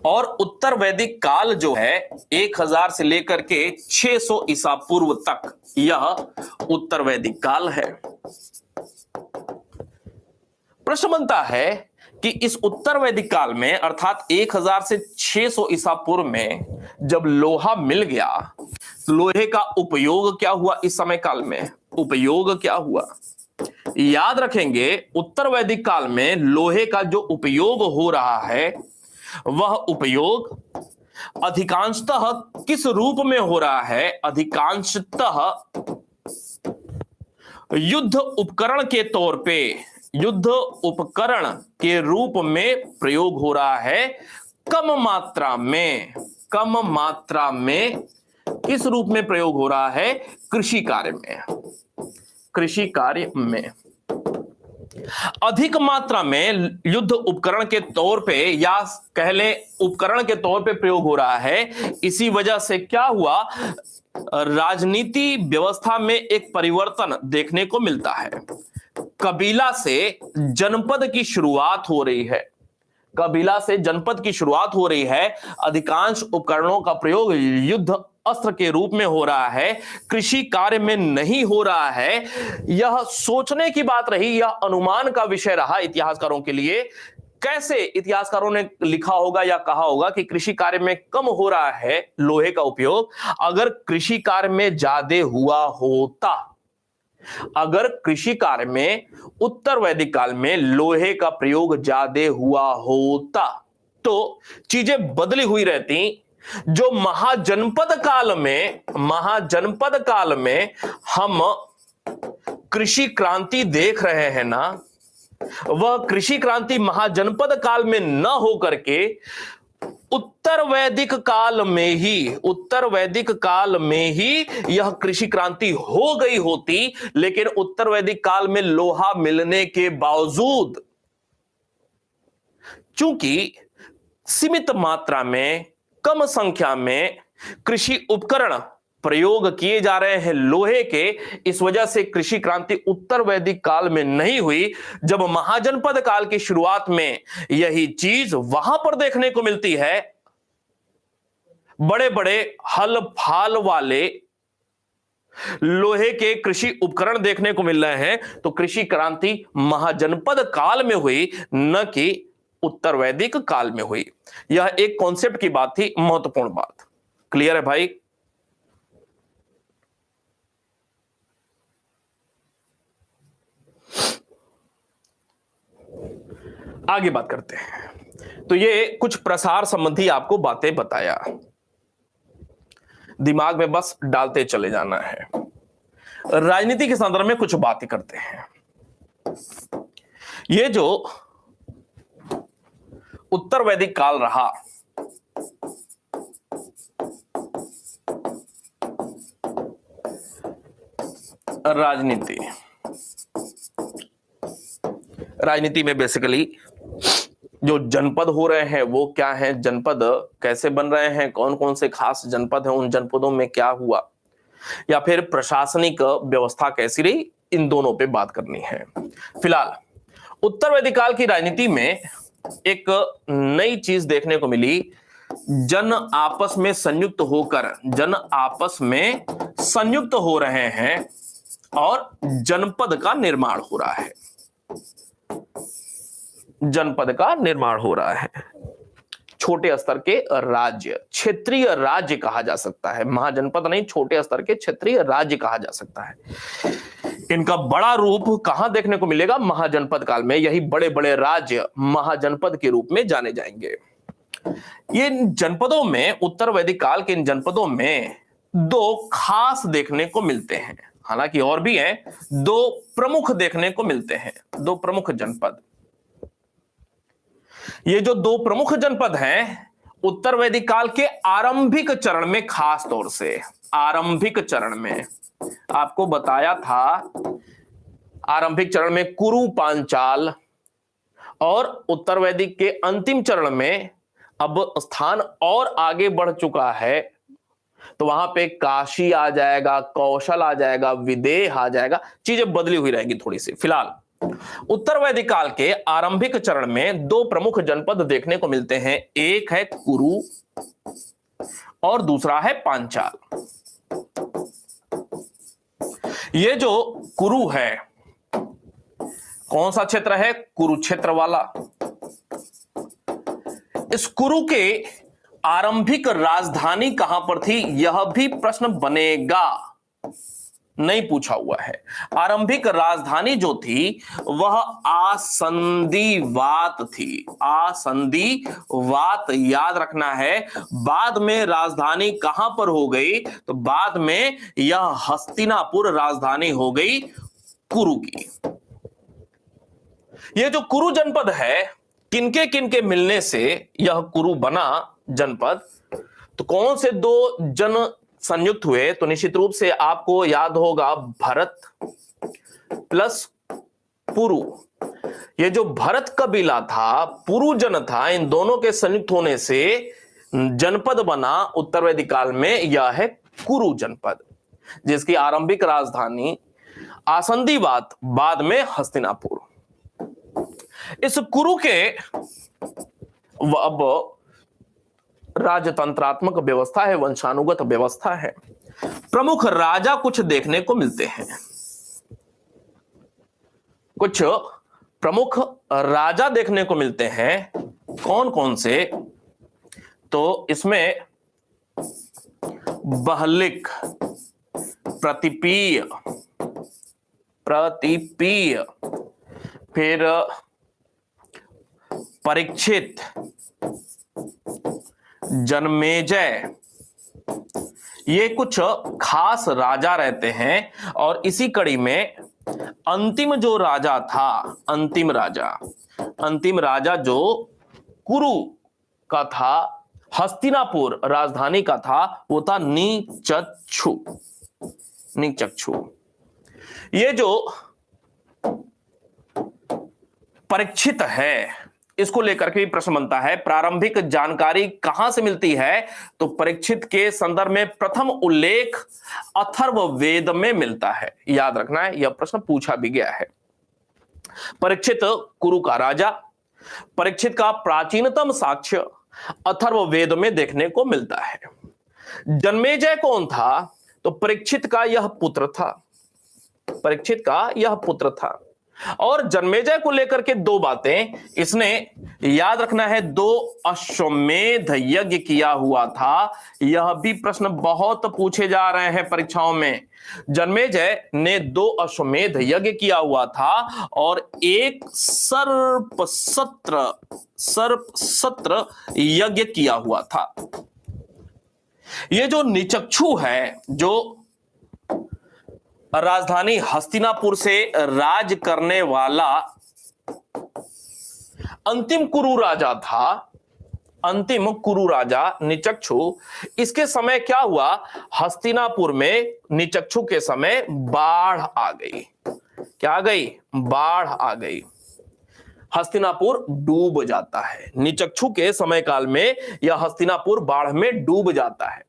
और उत्तर वैदिक काल जो है 1000 से लेकर के 600 ईसा पूर्व तक, यह उत्तर वैदिक काल है। प्रश्न बनता है कि इस उत्तर वैदिक काल में अर्थात 1000 से 600 ईसा पूर्व में जब लोहा मिल गया, लोहे का उपयोग क्या हुआ? इस समय काल में उपयोग क्या हुआ? याद रखेंगे, उत्तर वैदिक काल में लोहे का जो उपयोग हो रहा है, वह उपयोग अधिकांशतः किस रूप में हो रहा है? अधिकांशतः युद्ध उपकरण के तौर पे, युद्ध उपकरण के रूप में प्रयोग हो रहा है। कम मात्रा में किस रूप में प्रयोग हो रहा है? कृषि कार्य में। अधिक मात्रा में युद्ध उपकरण के तौर पे या कह लें उपकरण के तौर पे प्रयोग हो रहा है। इसी वजह से क्या हुआ? राजनीति व्यवस्था में एक परिवर्तन देखने को मिलता है। कबीला से जनपद की शुरुआत हो रही है, कबीला से जनपद की शुरुआत हो रही है। अधिकांश उपकरणों का प्रयोग युद्ध अस्त्र के रूप में हो रहा है, कृषि कार्य में नहीं हो रहा है। यह सोचने की बात रही, यह अनुमान का विषय रहा इतिहासकारों के लिए। कैसे इतिहासकारों ने लिखा होगा या कहा होगा कि कृषि कार्य में कम हो रहा है लोहे का उपयोग? अगर कृषि कार्य में ज्यादा हुआ होता अगर कृषि कार्य में उत्तर वैदिक काल में लोहे का प्रयोग ज्यादा हुआ होता तो चीजें बदली हुई रहती। जो महाजनपद काल में हम कृषि क्रांति देख रहे हैं ना, वह कृषि क्रांति महाजनपद काल में न होकर के उत्तर वैदिक काल में ही यह कृषि क्रांति हो गई होती। लेकिन उत्तर वैदिक काल में लोहा मिलने के बावजूद, चूंकि सीमित मात्रा में, कम संख्या में कृषि उपकरण प्रयोग किए जा रहे हैं लोहे के, इस वजह से कृषि क्रांति उत्तर वैदिक काल में नहीं हुई। जब महाजनपद काल की शुरुआत में यही चीज वहां पर देखने को मिलती है, बड़े बड़े हल फाल वाले लोहे के कृषि उपकरण देखने को मिल रहे हैं, तो कृषि क्रांति महाजनपद काल में हुई, न कि उत्तर वैदिक काल में हुई। यह एक कॉन्सेप्ट की बात थी, महत्वपूर्ण बात। क्लियर है भाई? आगे बात करते हैं। तो ये कुछ प्रसार संबंधी आपको बातें बताया, दिमाग में बस डालते चले जाना है। राजनीति के संदर्भ में कुछ बातें करते हैं। ये जो उत्तर वैदिक काल रहा, राजनीति में बेसिकली जो जनपद हो रहे हैं वो क्या है, जनपद कैसे बन रहे हैं, कौन कौन से खास जनपद हैं, उन जनपदों में क्या हुआ, या फिर प्रशासनिक व्यवस्था कैसी रही, इन दोनों पे बात करनी है। फिलहाल उत्तर वैदिक काल की राजनीति में एक नई चीज देखने को मिली। जन आपस में संयुक्त हो रहे हैं और जनपद का निर्माण हो रहा है। छोटे स्तर के राज्य, क्षेत्रीय राज्य कहा जा सकता है, महाजनपद नहीं, छोटे स्तर के क्षेत्रीय राज्य कहा जा सकता है। इनका बड़ा रूप कहां देखने को मिलेगा? महाजनपद काल में। यही बड़े बड़े राज्य महाजनपद के रूप में जाने जाएंगे। ये जनपदों में, उत्तर वैदिक काल के इन जनपदों में दो खास देखने को मिलते हैं, हालांकि और भी हैं, दो प्रमुख देखने को मिलते हैं, दो प्रमुख जनपद। ये जो दो प्रमुख जनपद हैं, उत्तर वैदिक काल के आरंभिक चरण में, खास तौर से आरंभिक चरण में आपको बताया था, आरंभिक चरण में कुरु पांचाल, और उत्तर वैदिक के अंतिम चरण में अब स्थान और आगे बढ़ चुका है, तो वहां पे काशी आ जाएगा, कौशल आ जाएगा, विदेह आ जाएगा, चीजें बदली हुई रहेगी थोड़ी सी। फिलहाल उत्तर वैदिक काल के आरंभिक चरण में दो प्रमुख जनपद देखने को मिलते हैं, एक है कुरु और दूसरा है पांचाल। ये जो कुरु है, कौन सा क्षेत्र है? कुरुक्षेत्र वाला। इस कुरु के आरंभिक राजधानी कहां पर थी, यह भी प्रश्न बनेगा, नहीं पूछा हुआ है। आरंभिक राजधानी जो थी वह आसंदीवात थी। आसंदीवात याद रखना है। बाद में राजधानी कहां पर हो गई? तो बाद में यह हस्तिनापुर राजधानी हो गई कुरु की। यह जो कुरु जनपद है, किनके मिलने से यह कुरु बना जनपद? तो कौन से दो जन संयुक्त हुए? तो निश्चित रूप से आपको याद होगा, भरत प्लस पुरु। ये जो भरत कबीला था, पुरु जन था, इन दोनों के संयुक्त होने से जनपद बना उत्तर वैदिक काल में, यह है कुरु जनपद, जिसकी आरंभिक राजधानी आसंदीवात, बाद में हस्तिनापुर। इस कुरु के अब राजतंत्रात्मक व्यवस्था है, वंशानुगत व्यवस्था है। प्रमुख राजा कुछ देखने को मिलते हैं, कुछ प्रमुख राजा देखने को मिलते हैं। कौन कौन से? तो इसमें बहलिक, प्रतिपीय, प्रतिपीय, फिर परीक्षित, जन्मेजय, ये कुछ खास राजा रहते हैं। और इसी कड़ी में अंतिम जो राजा था, अंतिम राजा जो कुरु का था, हस्तिनापुर राजधानी का था, वो था नीचक्षु। ये जो परीक्षित है, इसको लेकर के भी प्रश्न बनता है। प्रारंभिक जानकारी कहां से मिलती है? तो परीक्षित के संदर्भ में प्रथम उल्लेख अथर्ववेद में मिलता है। याद रखना है, यह प्रश्न पूछा भी गया है। परीक्षित कुरु का राजा, परीक्षित का प्राचीनतम साक्ष्य अथर्ववेद में देखने को मिलता है। जन्मेजय कौन था? तो परीक्षित का यह पुत्र था। और जन्मेजय को लेकर के दो बातें इसने याद रखना है। 2 अश्वमेध यज्ञ किया हुआ था, यह भी प्रश्न बहुत पूछे जा रहे हैं परीक्षाओं में। जन्मेजय ने 2 अश्वमेध यज्ञ किया हुआ था और एक सर्प सत्र यज्ञ किया हुआ था। ये जो नीचक्षु है, जो राजधानी हस्तिनापुर से राज करने वाला अंतिम कुरु राजा था, अंतिम कुरु राजा नीचक्षु, इसके समय क्या हुआ? हस्तिनापुर में नीचक्षु के समय बाढ़ आ गई। क्या आ गई? बाढ़ आ गई। हस्तिनापुर डूब जाता है। नीचक्षु के समय काल में यह हस्तिनापुर बाढ़ में डूब जाता है।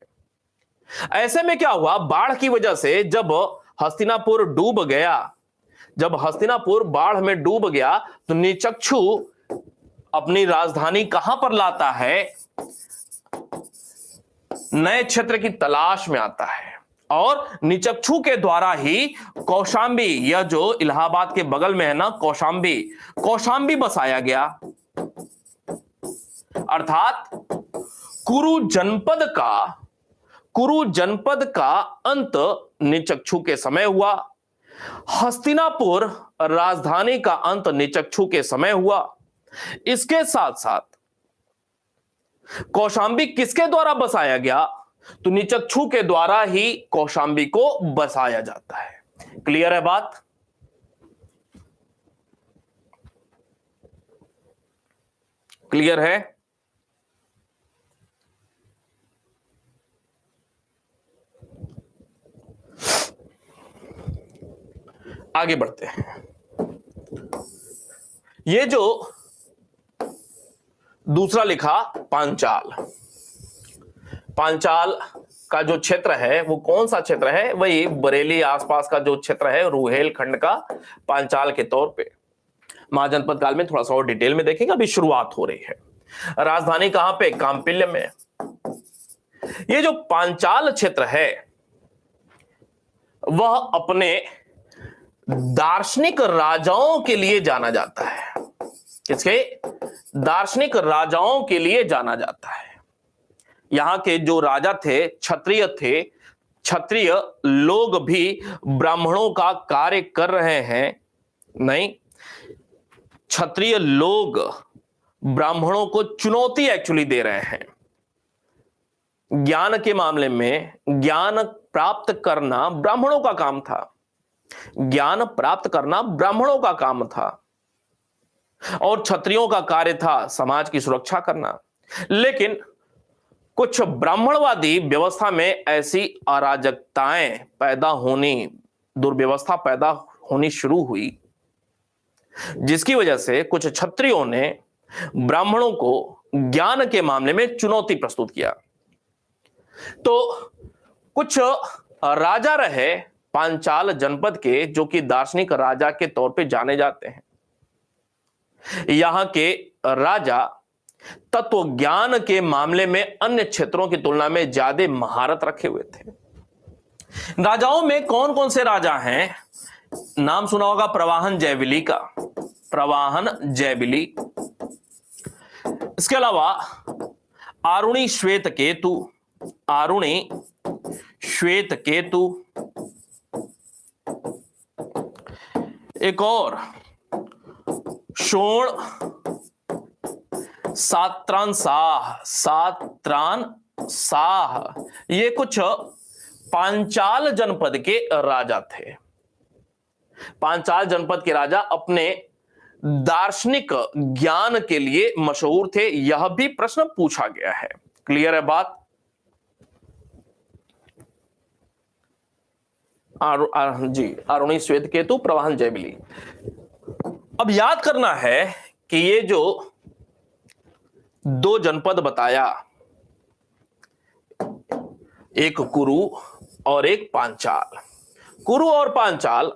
ऐसे में क्या हुआ? बाढ़ की वजह से जब हस्तिनापुर बाढ़ में डूब गया, तो नीचक्षु अपनी राजधानी कहां पर लाता है? नए क्षेत्र की तलाश में आता है। और नीचक्षु के द्वारा ही कौशांबी, यह जो इलाहाबाद के बगल में है ना, कौशांबी बसाया गया। अर्थात कुरु जनपद का अंत नीचक्षु के समय हुआ। हस्तिनापुर राजधानी का अंत नीचक्षु के समय हुआ। इसके साथ साथ कौशांबी किसके द्वारा बसाया गया? तो नीचक्षु के द्वारा ही कौशांबी को बसाया जाता है। क्लियर है बात? क्लियर है? आगे बढ़ते हैं। ये जो दूसरा लिखा पांचाल का जो क्षेत्र है, वो कौन सा क्षेत्र है? वही बरेली आसपास का जो क्षेत्र है, रुहेलखंड का पांचाल के तौर पे। महाजनपद काल में थोड़ा सा और डिटेल में देखेंगे, अभी शुरुआत हो रही है। राजधानी कहां पे? कांपिल्य में। ये जो पांचाल क्षेत्र है, वह अपने दार्शनिक राजाओं के लिए जाना जाता है। किसके? दार्शनिक राजाओं के लिए जाना जाता है। यहां के जो राजा थे, क्षत्रिय लोग भी ब्राह्मणों का कार्य कर रहे हैं। नहीं, क्षत्रिय लोग ब्राह्मणों को चुनौती एक्चुअली दे रहे हैं। ज्ञान के मामले में ज्ञान प्राप्त करना ब्राह्मणों का काम था। और क्षत्रियों का कार्य था समाज की सुरक्षा करना। लेकिन कुछ ब्राह्मणवादी व्यवस्था में ऐसी अराजकताएं पैदा होनी, दुर्व्यवस्था पैदा होनी शुरू हुई, जिसकी वजह से कुछ क्षत्रियों ने ब्राह्मणों को ज्ञान के मामले में चुनौती प्रस्तुत किया। तो कुछ राजा रहे पांचाल जनपद के, जो कि दार्शनिक राजा के तौर पे जाने जाते हैं। यहां के राजा तत्व ज्ञान के मामले में अन्य क्षेत्रों की तुलना में ज्यादा महारत रखे हुए थे। राजाओं में कौन कौन से राजा हैं? नाम सुना होगा प्रवाहन जयविली का, इसके अलावा आरुणी श्वेत केतु, एक और शोण सात्रान साह, ये कुछ पांचाल जनपद के राजा थे। पांचाल जनपद के राजा अपने दार्शनिक ज्ञान के लिए मशहूर थे, यह भी प्रश्न पूछा गया है। क्लियर है बात? जी, आरुणी श्वेत केतु प्रवाहन जयबिली। अब याद करना है कि ये जो दो जनपद बताया, एक कुरु और एक पांचाल। कुरु और पांचाल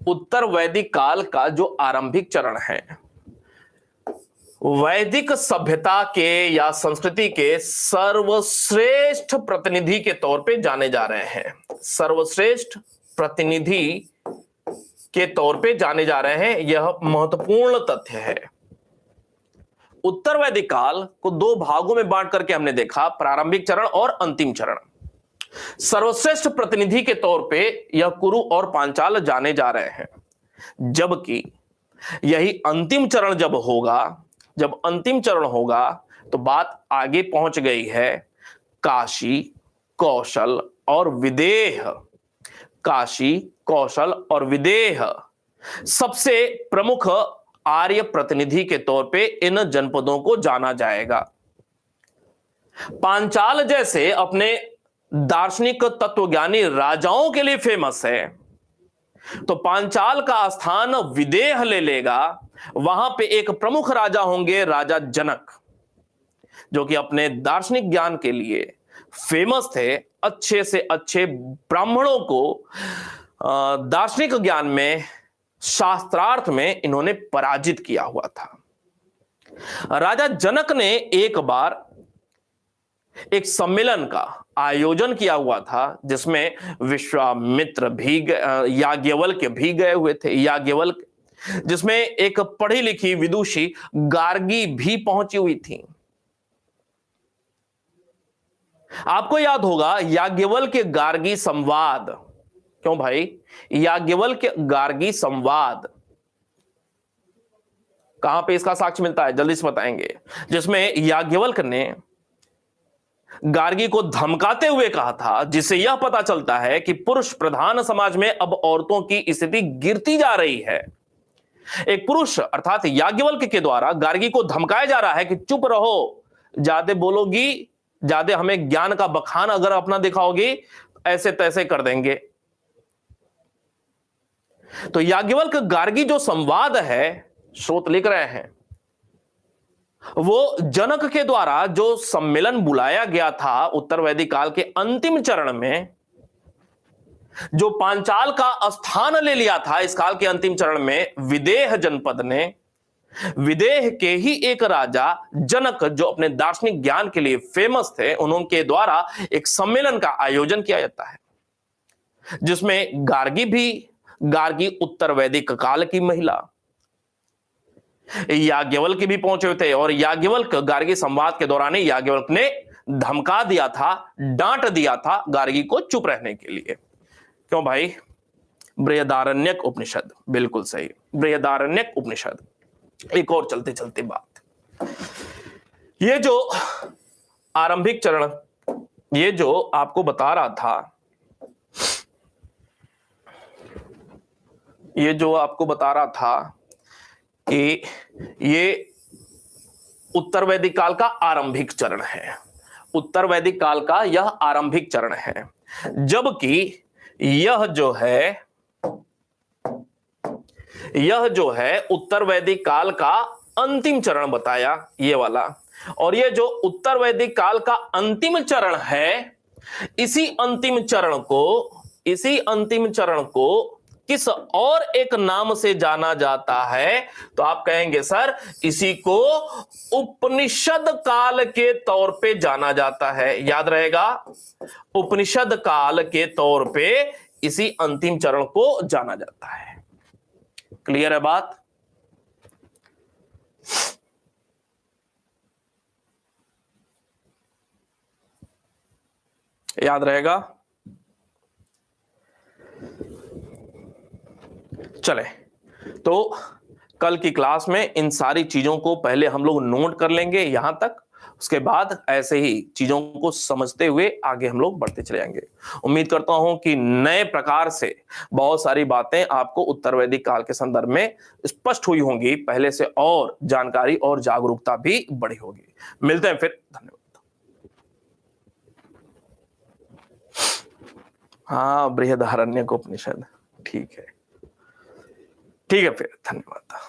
उत्तर वैदिक काल का जो आरंभिक चरण है, वैदिक सभ्यता के या संस्कृति के सर्वश्रेष्ठ प्रतिनिधि के तौर पे जाने जा रहे हैं। सर्वश्रेष्ठ प्रतिनिधि के तौर पे जाने जा रहे हैं, यह महत्वपूर्ण तथ्य है। उत्तर वैदिक काल को दो भागों में बांट करके हमने देखा, प्रारंभिक चरण और अंतिम चरण। सर्वश्रेष्ठ प्रतिनिधि के तौर पे यह कुरु और पांचाल जाने जा रहे हैं, जबकि यही अंतिम चरण जब होगा, जब अंतिम चरण होगा तो बात आगे पहुंच गई है काशी, कौशल और विदेह। काशी, कौशल और विदेह सबसे प्रमुख आर्य प्रतिनिधि के तौर पे इन जनपदों को जाना जाएगा। पांचाल जैसे अपने दार्शनिक तत्वज्ञानी राजाओं के लिए फेमस है, तो पांचाल का स्थान विदेह ले लेगा। वहां पे एक प्रमुख राजा होंगे, राजा जनक, जो कि अपने दार्शनिक ज्ञान के लिए फेमस थे। अच्छे से अच्छे ब्राह्मणों को दार्शनिक ज्ञान में, शास्त्रार्थ में इन्होंने पराजित किया हुआ था। राजा जनक ने एक बार एक सम्मेलन का आयोजन किया हुआ था, जिसमें विश्वामित्र भी, याज्ञवल्क्य भी गए हुए थे। याज्ञवल्क्य, जिसमें एक पढ़ी लिखी विदुषी गार्गी भी पहुंची हुई थी। आपको याद होगा याज्ञवल्क्य गार्गी संवाद। क्यों भाई? याज्ञवल्क्य गार्गी संवाद कहां पे इसका साक्ष्य मिलता है, जल्दी से बताएंगे। जिसमें याज्ञवल्क्य ने गार्गी को धमकाते हुए कहा था, जिससे यह पता चलता है कि पुरुष प्रधान समाज में अब औरतों की स्थिति गिरती जा रही है। एक पुरुष अर्थात याज्ञवल्क्य के द्वारा गार्गी को धमकाया जा रहा है कि चुप रहो, ज्यादा बोलोगी, ज्यादा हमें ज्ञान का बखान अगर अपना दिखाओगी, ऐसे तैसे कर देंगे। तो याज्ञवल्क्य गार्गी जो संवाद है, स्रोत लिख रहे हैं, वो जनक के द्वारा जो सम्मेलन बुलाया गया था उत्तर वैदिक काल के अंतिम चरण में, जो पांचाल का स्थान ले लिया था इस काल के अंतिम चरण में विदेह जनपद ने, विदेह के ही एक राजा जनक, जो अपने दार्शनिक ज्ञान के लिए फेमस थे, उनके द्वारा एक सम्मेलन का आयोजन किया जाता है, जिसमें गार्गी उत्तर वैदिक काल की महिला, याज्ञवल्क्य भी पहुंचे थे। और याज्ञवल्क्य गार्गी संवाद के दौरान याज्ञवल्क्य ने धमका दिया था, डांट दिया था गार्गी को चुप रहने के लिए। क्यों भाई? बृहदारण्यक उपनिषद, बिल्कुल सही, बृहदारण्यक उपनिषद। एक और चलते चलते बात, ये जो आरंभिक चरण, ये जो आपको बता रहा था, ये जो आपको बता रहा था कि ये उत्तर वैदिक काल का आरंभिक चरण है। उत्तर वैदिक काल का यह आरंभिक चरण है, जबकि यह जो है उत्तर वैदिक काल का अंतिम चरण बताया, ये वाला। और ये जो उत्तर वैदिक काल का अंतिम चरण है, इसी अंतिम चरण को किस और एक नाम से जाना जाता है? तो आप कहेंगे सर, इसी को उपनिषद काल के तौर पे जाना जाता है। याद रहेगा, उपनिषद काल के तौर पे इसी अंतिम चरण को जाना जाता है। क्लियर है बात? याद रहेगा? चले, तो कल की क्लास में इन सारी चीजों को पहले हम लोग नोट कर लेंगे यहां तक, उसके बाद ऐसे ही चीजों को समझते हुए आगे हम लोग बढ़ते चले जाएंगे। उम्मीद करता हूं कि नए प्रकार से बहुत सारी बातें आपको उत्तर वैदिक काल के संदर्भ में स्पष्ट हुई होंगी पहले से, और जानकारी और जागरूकता भी बढ़ी होगी। मिलते हैं फिर, धन्यवाद। हाँ, बृहदारण्यक उपनिषद, ठीक है, ठीक है, फिर धन्यवाद।